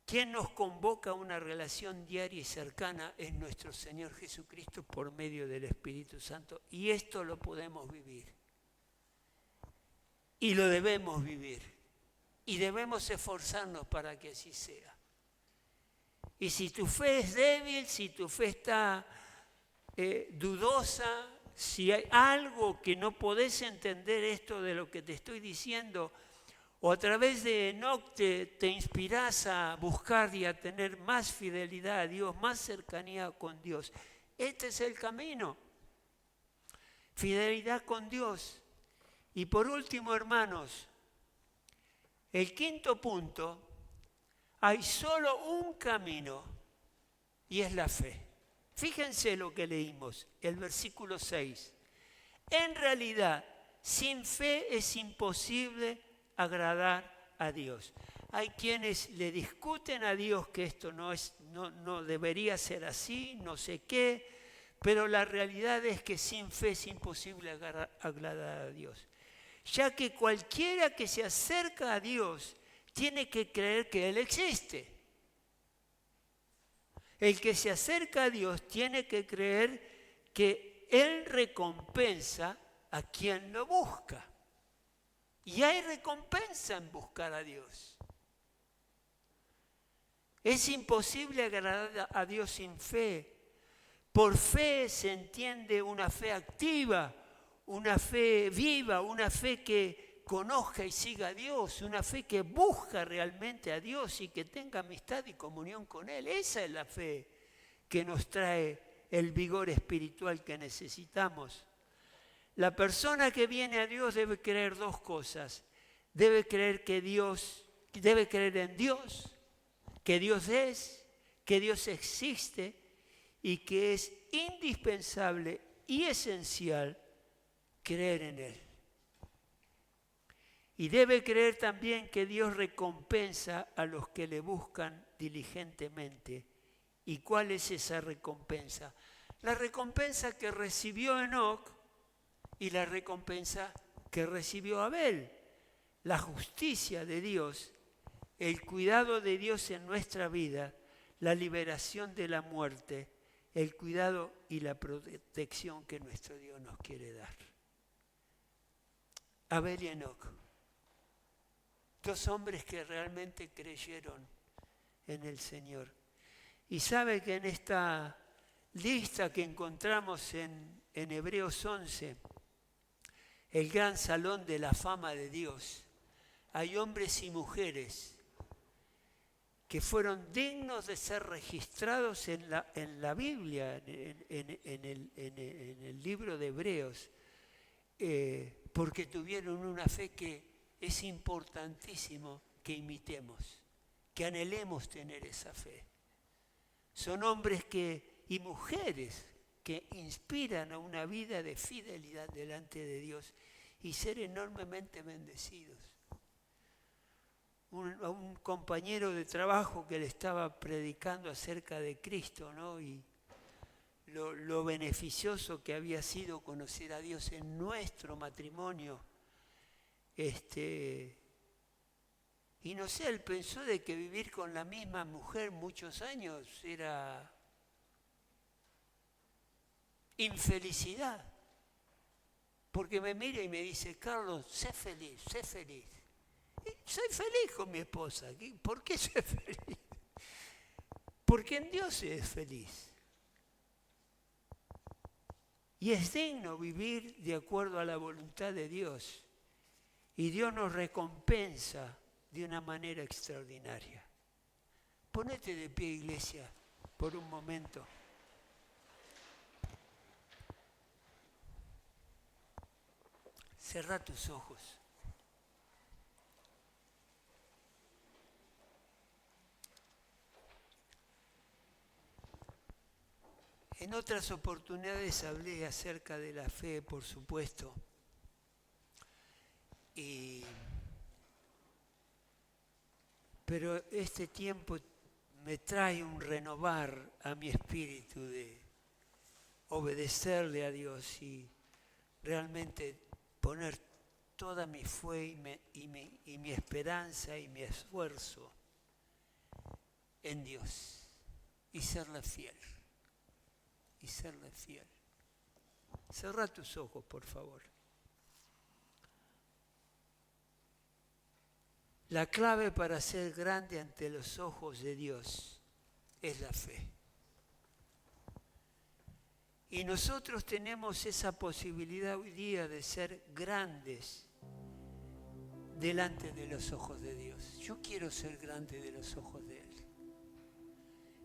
Quien nos convoca a una relación diaria y cercana es nuestro Señor Jesucristo por medio del Espíritu Santo. Y esto lo podemos vivir. Y lo debemos vivir. Y debemos esforzarnos para que así sea. Y si tu fe es débil, si tu fe está dudosa, si hay algo que no podés entender esto de lo que te estoy diciendo, o a través de Enoc te inspirás a buscar y a tener más fidelidad a Dios, más cercanía con Dios. Este es el camino. Fidelidad con Dios. Y por último, hermanos, el quinto punto, hay solo un camino y es la fe. Fíjense lo que leímos, el versículo 6. En realidad, sin fe es imposible agradar a Dios. Hay quienes le discuten a Dios que esto no debería ser así, no sé qué, pero la realidad es que sin fe es imposible agradar a Dios. Ya que cualquiera que se acerca a Dios tiene que creer que Él existe. El que se acerca a Dios tiene que creer que Él recompensa a quien lo busca. Y hay recompensa en buscar a Dios. Es imposible agradar a Dios sin fe. Por fe se entiende una fe activa, una fe viva, una fe que conozca y siga a Dios, una fe que busca realmente a Dios y que tenga amistad y comunión con Él. Esa es la fe que nos trae el vigor espiritual que necesitamos. La persona que viene a Dios debe creer 2 cosas. Debe creer en Dios, que Dios es, que Dios existe y que es indispensable y esencial creer en Él. Y debe creer también que Dios recompensa a los que le buscan diligentemente. ¿Y cuál es esa recompensa? La recompensa que recibió Enoc y la recompensa que recibió Abel. La justicia de Dios, el cuidado de Dios en nuestra vida, la liberación de la muerte, el cuidado y la protección que nuestro Dios nos quiere dar. Abel y Enoc, 2 hombres que realmente creyeron en el Señor. Y sabe que en esta lista que encontramos en Hebreos 11, el gran salón de la fama de Dios, hay hombres y mujeres que fueron dignos de ser registrados en la Biblia, en el libro de Hebreos, porque tuvieron una fe que es importantísimo que imitemos, que anhelemos tener esa fe. Son hombres y mujeres que inspiran a una vida de fidelidad delante de Dios y ser enormemente bendecidos. A un compañero de trabajo que le estaba predicando acerca de Cristo, ¿no? Y lo beneficioso que había sido conocer a Dios en nuestro matrimonio. Y no sé, él pensó de que vivir con la misma mujer muchos años era infelicidad. Porque me mira y me dice, Carlos, sé feliz, sé feliz. Y soy feliz con mi esposa. ¿Por qué soy feliz? Porque en Dios se es feliz. Y es digno vivir de acuerdo a la voluntad de Dios. Y Dios nos recompensa de una manera extraordinaria. Ponete de pie, iglesia, por un momento. Cerrá tus ojos. En otras oportunidades hablé acerca de la fe, por supuesto. Pero este tiempo me trae un renovar a mi espíritu de obedecerle a Dios y realmente poner toda mi fe y mi esperanza y mi esfuerzo en Dios y serle fiel. Y serle fiel. Cerrá tus ojos, por favor. La clave para ser grande ante los ojos de Dios es la fe. Y nosotros tenemos esa posibilidad hoy día de ser grandes delante de los ojos de Dios. Yo quiero ser grande de los ojos de Él.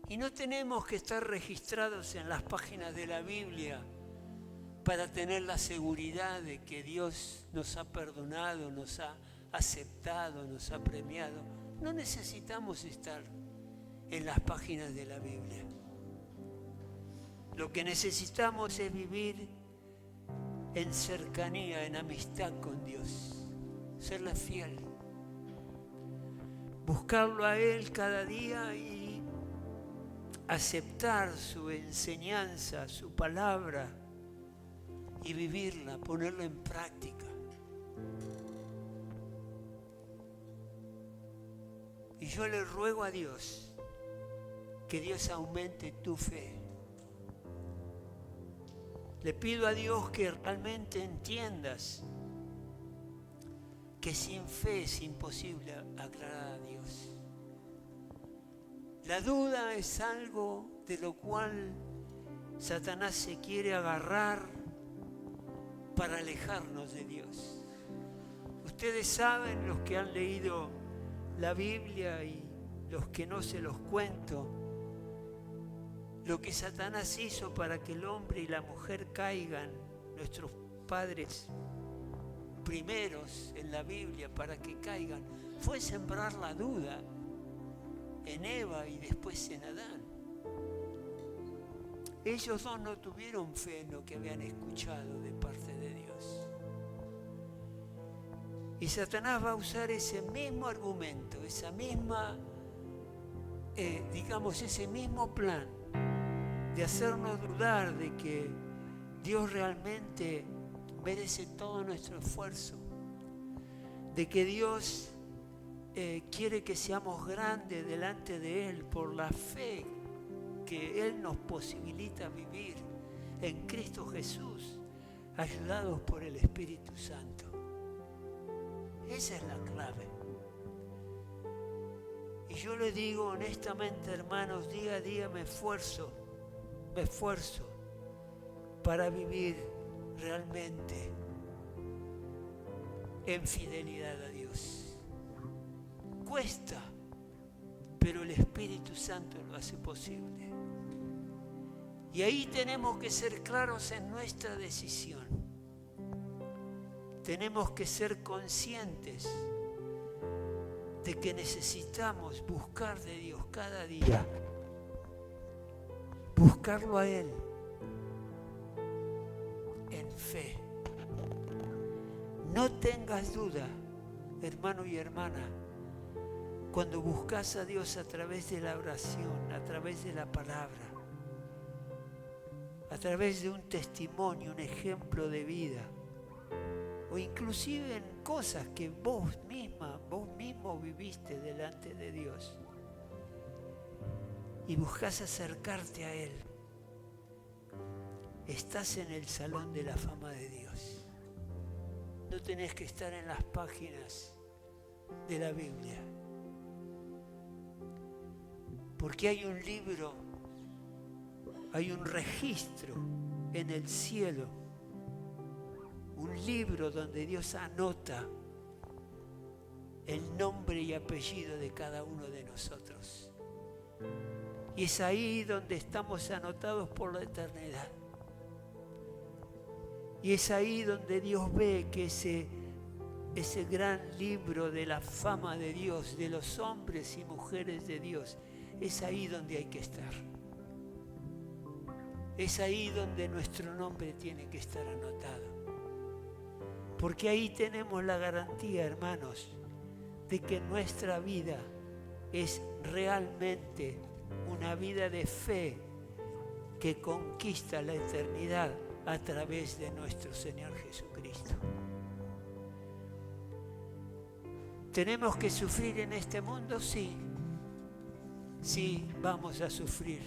Y no tenemos que estar registrados en las páginas de la Biblia para tener la seguridad de que Dios nos ha perdonado, nos ha aceptado, nos ha premiado. No necesitamos estar en las páginas de la Biblia. Lo que necesitamos es vivir en cercanía, en amistad con Dios, serle fiel, buscarlo a Él cada día y aceptar su enseñanza, su palabra y vivirla, ponerla en práctica. Y yo le ruego a Dios que Dios aumente tu fe. Le pido a Dios que realmente entiendas que sin fe es imposible agradar a Dios. La duda es algo de lo cual Satanás se quiere agarrar para alejarnos de Dios. Ustedes saben, los que han leído la Biblia y los que no se los cuento, lo que Satanás hizo para que el hombre y la mujer caigan, nuestros padres primeros en la Biblia para que caigan, fue sembrar la duda en Eva y después en Adán. Ellos dos no tuvieron fe en lo que habían escuchado de parte de Dios. Y Satanás va a usar ese mismo argumento, esa misma, ese mismo plan de hacernos dudar de que Dios realmente merece todo nuestro esfuerzo, de que Dios quiere que seamos grandes delante de Él por la fe que Él nos posibilita vivir en Cristo Jesús, ayudados por el Espíritu Santo. Esa es la clave. Y yo le digo honestamente, hermanos, día a día me esfuerzo para vivir realmente en fidelidad a Dios. Cuesta, pero el Espíritu Santo lo hace posible. Y ahí tenemos que ser claros en nuestra decisión. Tenemos que ser conscientes de que necesitamos buscar de Dios cada día. Buscarlo a Él fe. No tengas duda, hermano y hermana, cuando buscas a Dios a través de la oración, a través de la palabra, a través de un testimonio, un ejemplo de vida, o inclusive en cosas que vos mismo viviste delante de Dios, y buscas acercarte a Él, estás en el salón de la fama de Dios. No tenés que estar en las páginas de la Biblia, porque hay un libro, hay un registro en el cielo, un libro donde Dios anota el nombre y apellido de cada uno de nosotros. Y es ahí donde estamos anotados por la eternidad. Y es ahí donde Dios ve que ese gran libro de la fama de Dios, de los hombres y mujeres de Dios, es ahí donde hay que estar. Es ahí donde nuestro nombre tiene que estar anotado. Porque ahí tenemos la garantía, hermanos, de que nuestra vida es realmente una vida de fe que conquista la eternidad a través de nuestro Señor Jesucristo. ¿Tenemos que sufrir en este mundo? Sí. Sí, vamos a sufrir.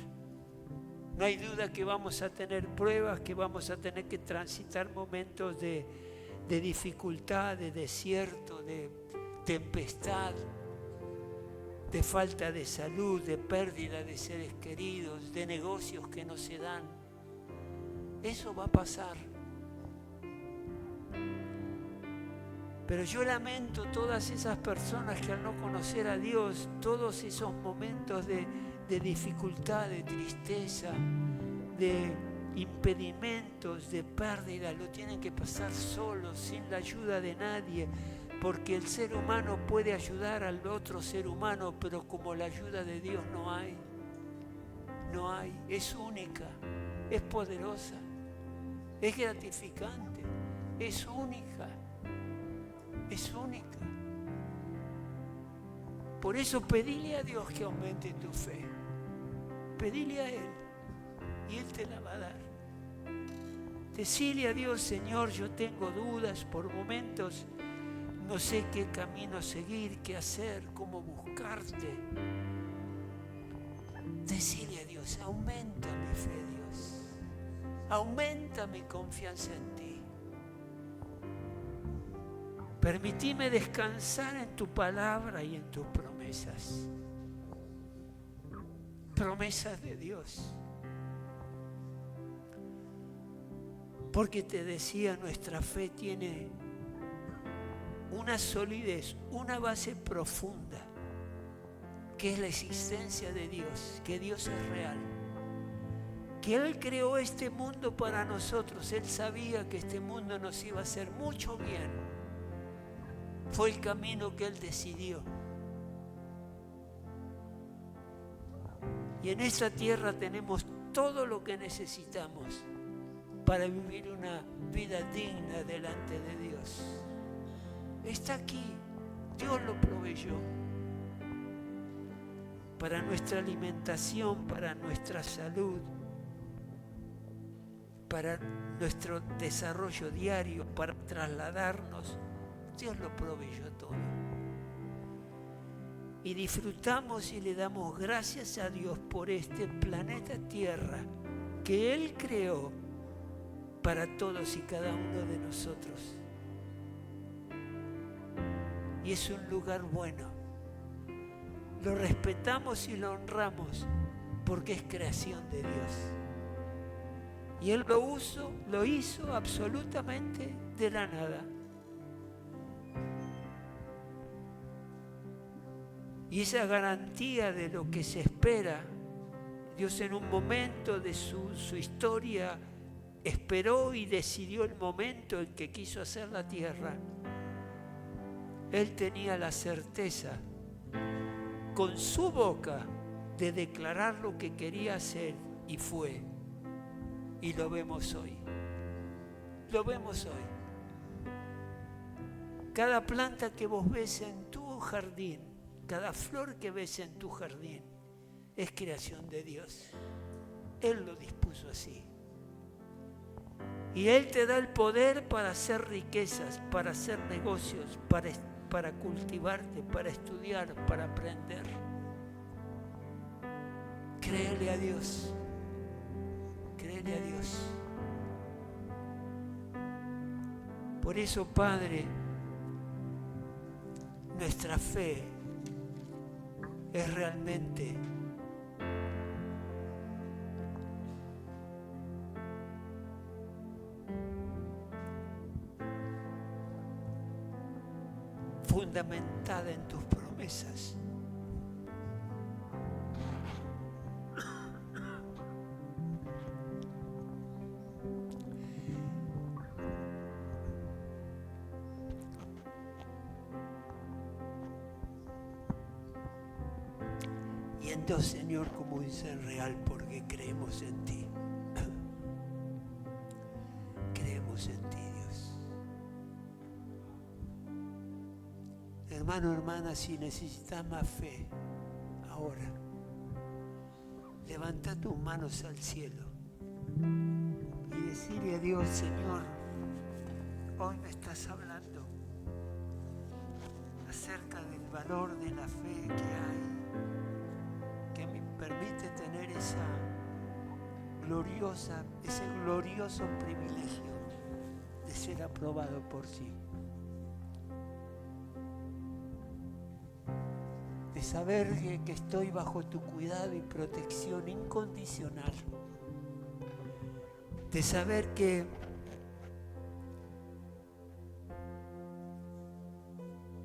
No hay duda que vamos a tener pruebas, que vamos a tener que transitar momentos de dificultad, de desierto, de tempestad, de falta de salud, de pérdida de seres queridos, de negocios que no se dan. Eso va a pasar. Pero yo lamento todas esas personas que al no conocer a Dios, todos esos momentos de dificultad, de tristeza, de impedimentos, de pérdida, lo tienen que pasar solos, sin la ayuda de nadie, porque el ser humano puede ayudar al otro ser humano, pero como la ayuda de Dios no hay, es única, es poderosa, es gratificante, es única. Es única. Por eso pedile a Dios que aumente tu fe. Pedile a Él y Él te la va a dar. Decile a Dios: Señor, yo tengo dudas por momentos, no sé qué camino seguir, qué hacer, cómo buscarte. Decile a Dios: aumenta mi fe, Dios. Aumenta mi confianza en ti. Permitime descansar en tu palabra y en tus promesas. Promesas de Dios. Porque te decía, nuestra fe tiene una solidez, una base profunda, que es la existencia de Dios, que Dios es real. Que Él creó este mundo para nosotros. Él sabía que este mundo nos iba a hacer mucho bien. Fue el camino que Él decidió. Y en esta tierra tenemos todo lo que necesitamos para vivir una vida digna delante de Dios. Está aquí, Dios lo proveyó. Para nuestra alimentación, para nuestra salud, para nuestro desarrollo diario, para trasladarnos. Dios lo proveyó todo. Y disfrutamos y le damos gracias a Dios por este planeta Tierra que Él creó para todos y cada uno de nosotros. Y es un lugar bueno. Lo respetamos y lo honramos porque es creación de Dios. Y Él lo hizo absolutamente de la nada. Y esa garantía de lo que se espera, Dios en un momento de su historia esperó y decidió el momento en que quiso hacer la tierra. Él tenía la certeza, con su boca, de declarar lo que quería hacer y fue. Y lo vemos hoy. Lo vemos hoy. Cada planta que vos ves en tu jardín, cada flor que ves en tu jardín, es creación de Dios. Él lo dispuso así. Y Él te da el poder para hacer riquezas, para hacer negocios, para cultivarte, para estudiar, para aprender. Créele a Dios. Créele a Dios. Por eso, Padre, nuestra fe es realmente fundamentada en tus promesas. Y entonces, Señor, como dice el real, porque creemos en ti. Creemos en ti, Dios. Hermano, hermana, si necesitas más fe, ahora, levanta tus manos al cielo y decirle a Dios: Señor, hoy me estás hablando acerca del valor de la fe que hay, que me permite tener ese glorioso privilegio de ser aprobado por ti. De saber que estoy bajo tu cuidado y protección incondicional. De saber que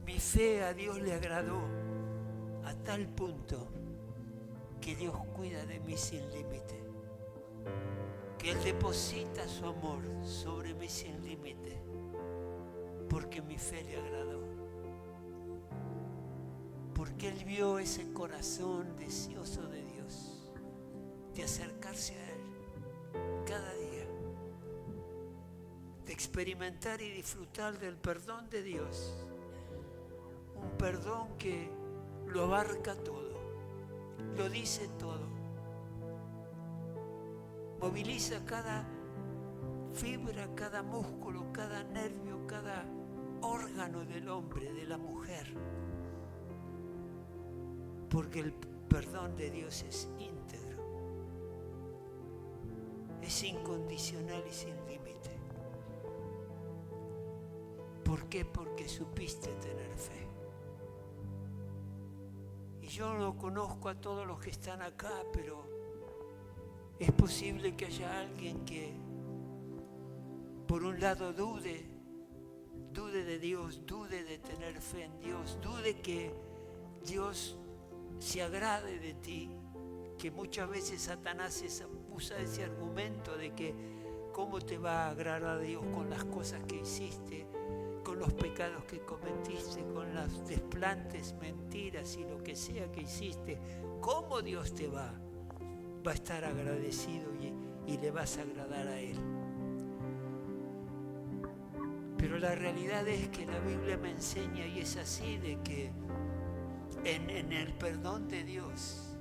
mi fe a Dios le agradó a tal punto que Dios cuida de mí sin límite. Que Él deposita su amor sobre mí sin límite. Porque mi fe le agradó. Porque Él vio ese corazón deseoso de Dios, de acercarse a Él cada día, de experimentar y disfrutar del perdón de Dios, un perdón que lo abarca todo, lo dice todo, moviliza cada fibra, cada músculo, cada nervio, cada órgano del hombre, de la mujer. Porque el perdón de Dios es íntegro, es incondicional y sin límite. ¿Por qué? Porque supiste tener fe. Y yo no conozco a todos los que están acá, pero es posible que haya alguien que, por un lado, dude de Dios, dude de tener fe en Dios, dude que Dios se agrade de ti, que muchas veces Satanás usa ese argumento de que cómo te va a agradar a Dios con las cosas que hiciste, con los pecados que cometiste, con los desplantes, mentiras y lo que sea que hiciste. ¿Cómo Dios te va a estar agradecido y le vas a agradar a Él? Pero la realidad es que la Biblia me enseña, y es así, de que en el perdón de Dios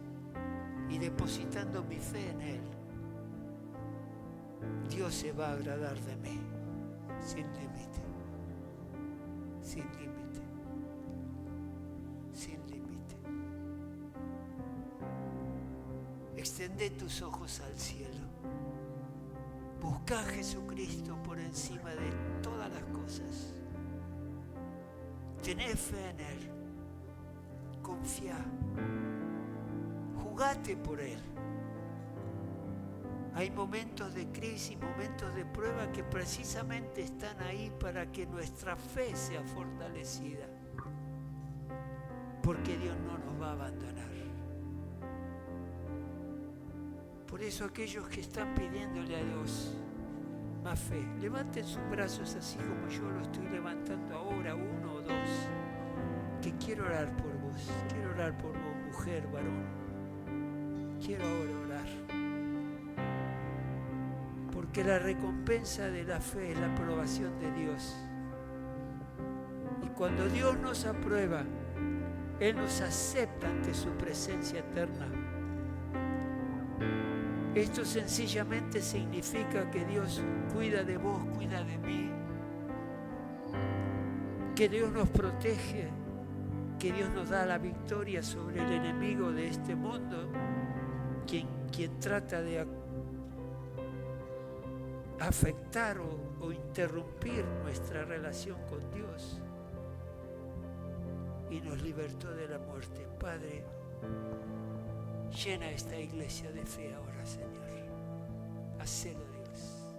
y depositando mi fe en Él, Dios se va a agradar de mí sin límite, sin límite, sin límite. Extendé tus ojos al cielo. Busca a Jesucristo por encima de todas las cosas. Tené fe en Él. Confía. Jugate por Él. Hay momentos de crisis, momentos de prueba que precisamente están ahí para que nuestra fe sea fortalecida. Porque Dios no nos va a abandonar. Por eso aquellos que están pidiéndole a Dios más fe, levanten sus brazos así como yo lo estoy levantando ahora, 1 o 2. Que quiero orar por vos, quiero orar por vos, mujer, varón. Quiero ahora orar porque la recompensa de la fe es la aprobación de Dios. Y cuando Dios nos aprueba, Él nos acepta ante su presencia eterna. Esto sencillamente significa que Dios cuida de vos, cuida de mí, que Dios nos protege, que Dios nos da la victoria sobre el enemigo de este mundo, quien trata de afectar o interrumpir nuestra relación con Dios, y nos libertó de la muerte. Padre, llena esta iglesia de fe ahora, Señor. Hacelo, Dios.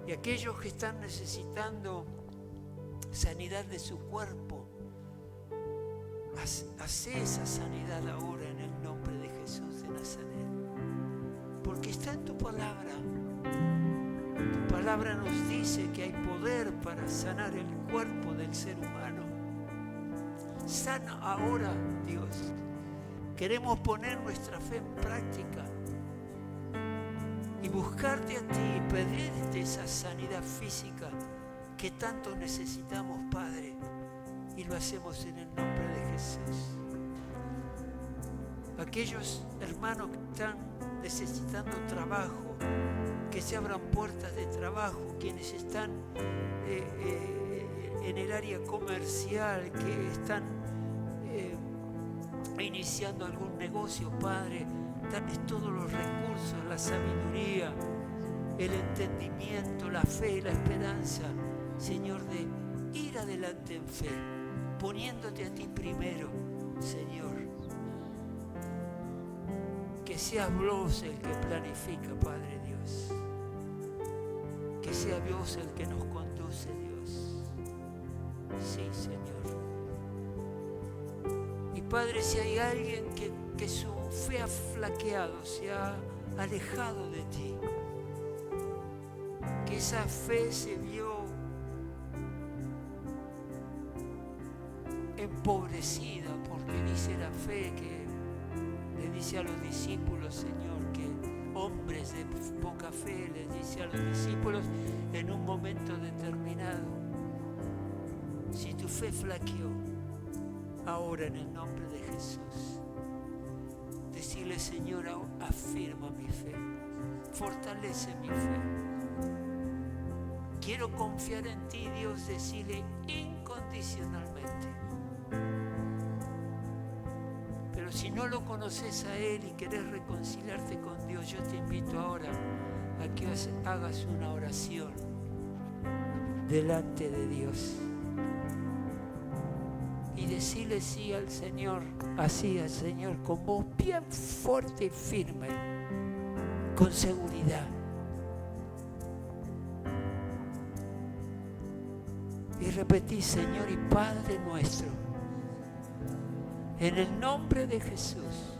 Y aquellos que están necesitando sanidad de su cuerpo, hace esa sanidad ahora en el nombre de Jesús de Nazaret. Porque está en tu palabra. Tu palabra nos dice que hay poder para sanar el cuerpo del ser humano. Sana ahora, Dios. Queremos poner nuestra fe en práctica y buscarte a ti y pedirte esa sanidad física que tanto necesitamos, Padre, y lo hacemos en el nombre de Jesús. Aquellos hermanos que están necesitando trabajo, que se abran puertas de trabajo, quienes están en el área comercial, que están iniciando algún negocio, Padre, dame todos los recursos, la sabiduría, el entendimiento, la fe, la esperanza, Señor, de ir adelante en fe, poniéndote a ti primero, Señor. Que seas vos el que planifica, Padre Dios. Que sea Dios el que nos conduce, Dios. Sí, Señor. Y Padre, si hay alguien que su fe ha flaqueado, se ha alejado de ti, que esa fe se vio empobrecida, porque dice la fe que le dice a los discípulos, Señor, que hombres de poca fe les dice a los discípulos en un momento determinado. Si tu fe flaqueó, ahora en el nombre de Jesús, decirle, Señor, afirma mi fe, fortalece mi fe. Quiero confiar en ti, Dios, decirle incondicionalmente. Pero si no lo conoces a Él y querés reconciliarte con Dios, yo te invito ahora a que hagas una oración delante de Dios y decirle sí al Señor, así al Señor, con voz bien fuerte y firme, con seguridad. Y repetí, Señor y Padre nuestro, en el nombre de Jesús,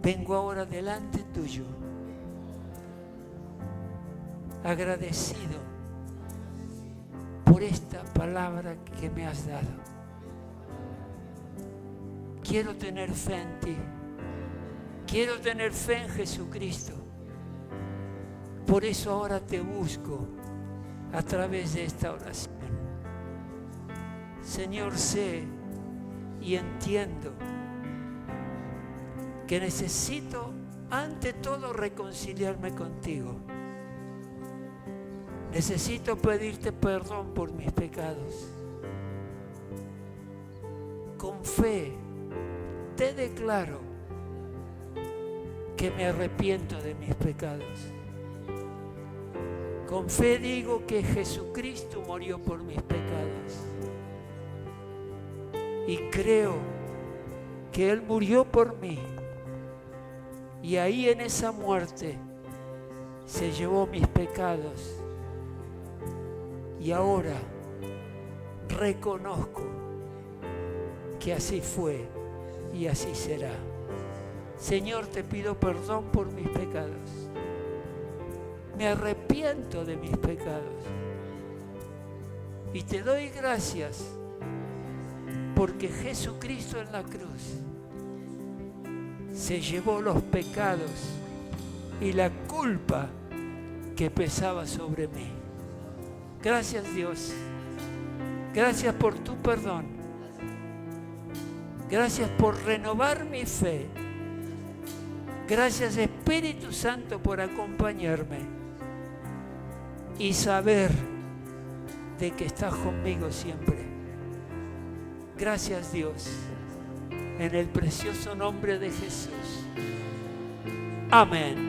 vengo ahora delante tuyo, agradecido por esta palabra que me has dado. Quiero tener fe en ti, quiero tener fe en Jesucristo. Por eso ahora te busco a través de esta oración. Señor, sé y entiendo que necesito ante todo reconciliarme contigo. Necesito pedirte perdón por mis pecados. Con fe te declaro que me arrepiento de mis pecados. Con fe digo que Jesucristo murió por mis pecados. Y creo que Él murió por mí. Y ahí en esa muerte se llevó mis pecados. Y ahora reconozco que así fue y así será. Señor, te pido perdón por mis pecados. Me arrepiento de mis pecados. Y te doy gracias porque Jesucristo en la cruz se llevó los pecados y la culpa que pesaba sobre mí. Gracias, Dios. Gracias por tu perdón. Gracias por renovar mi fe. Gracias, Espíritu Santo, por acompañarme y saber de que estás conmigo siempre. Gracias, Dios, en el precioso nombre de Jesús. Amén.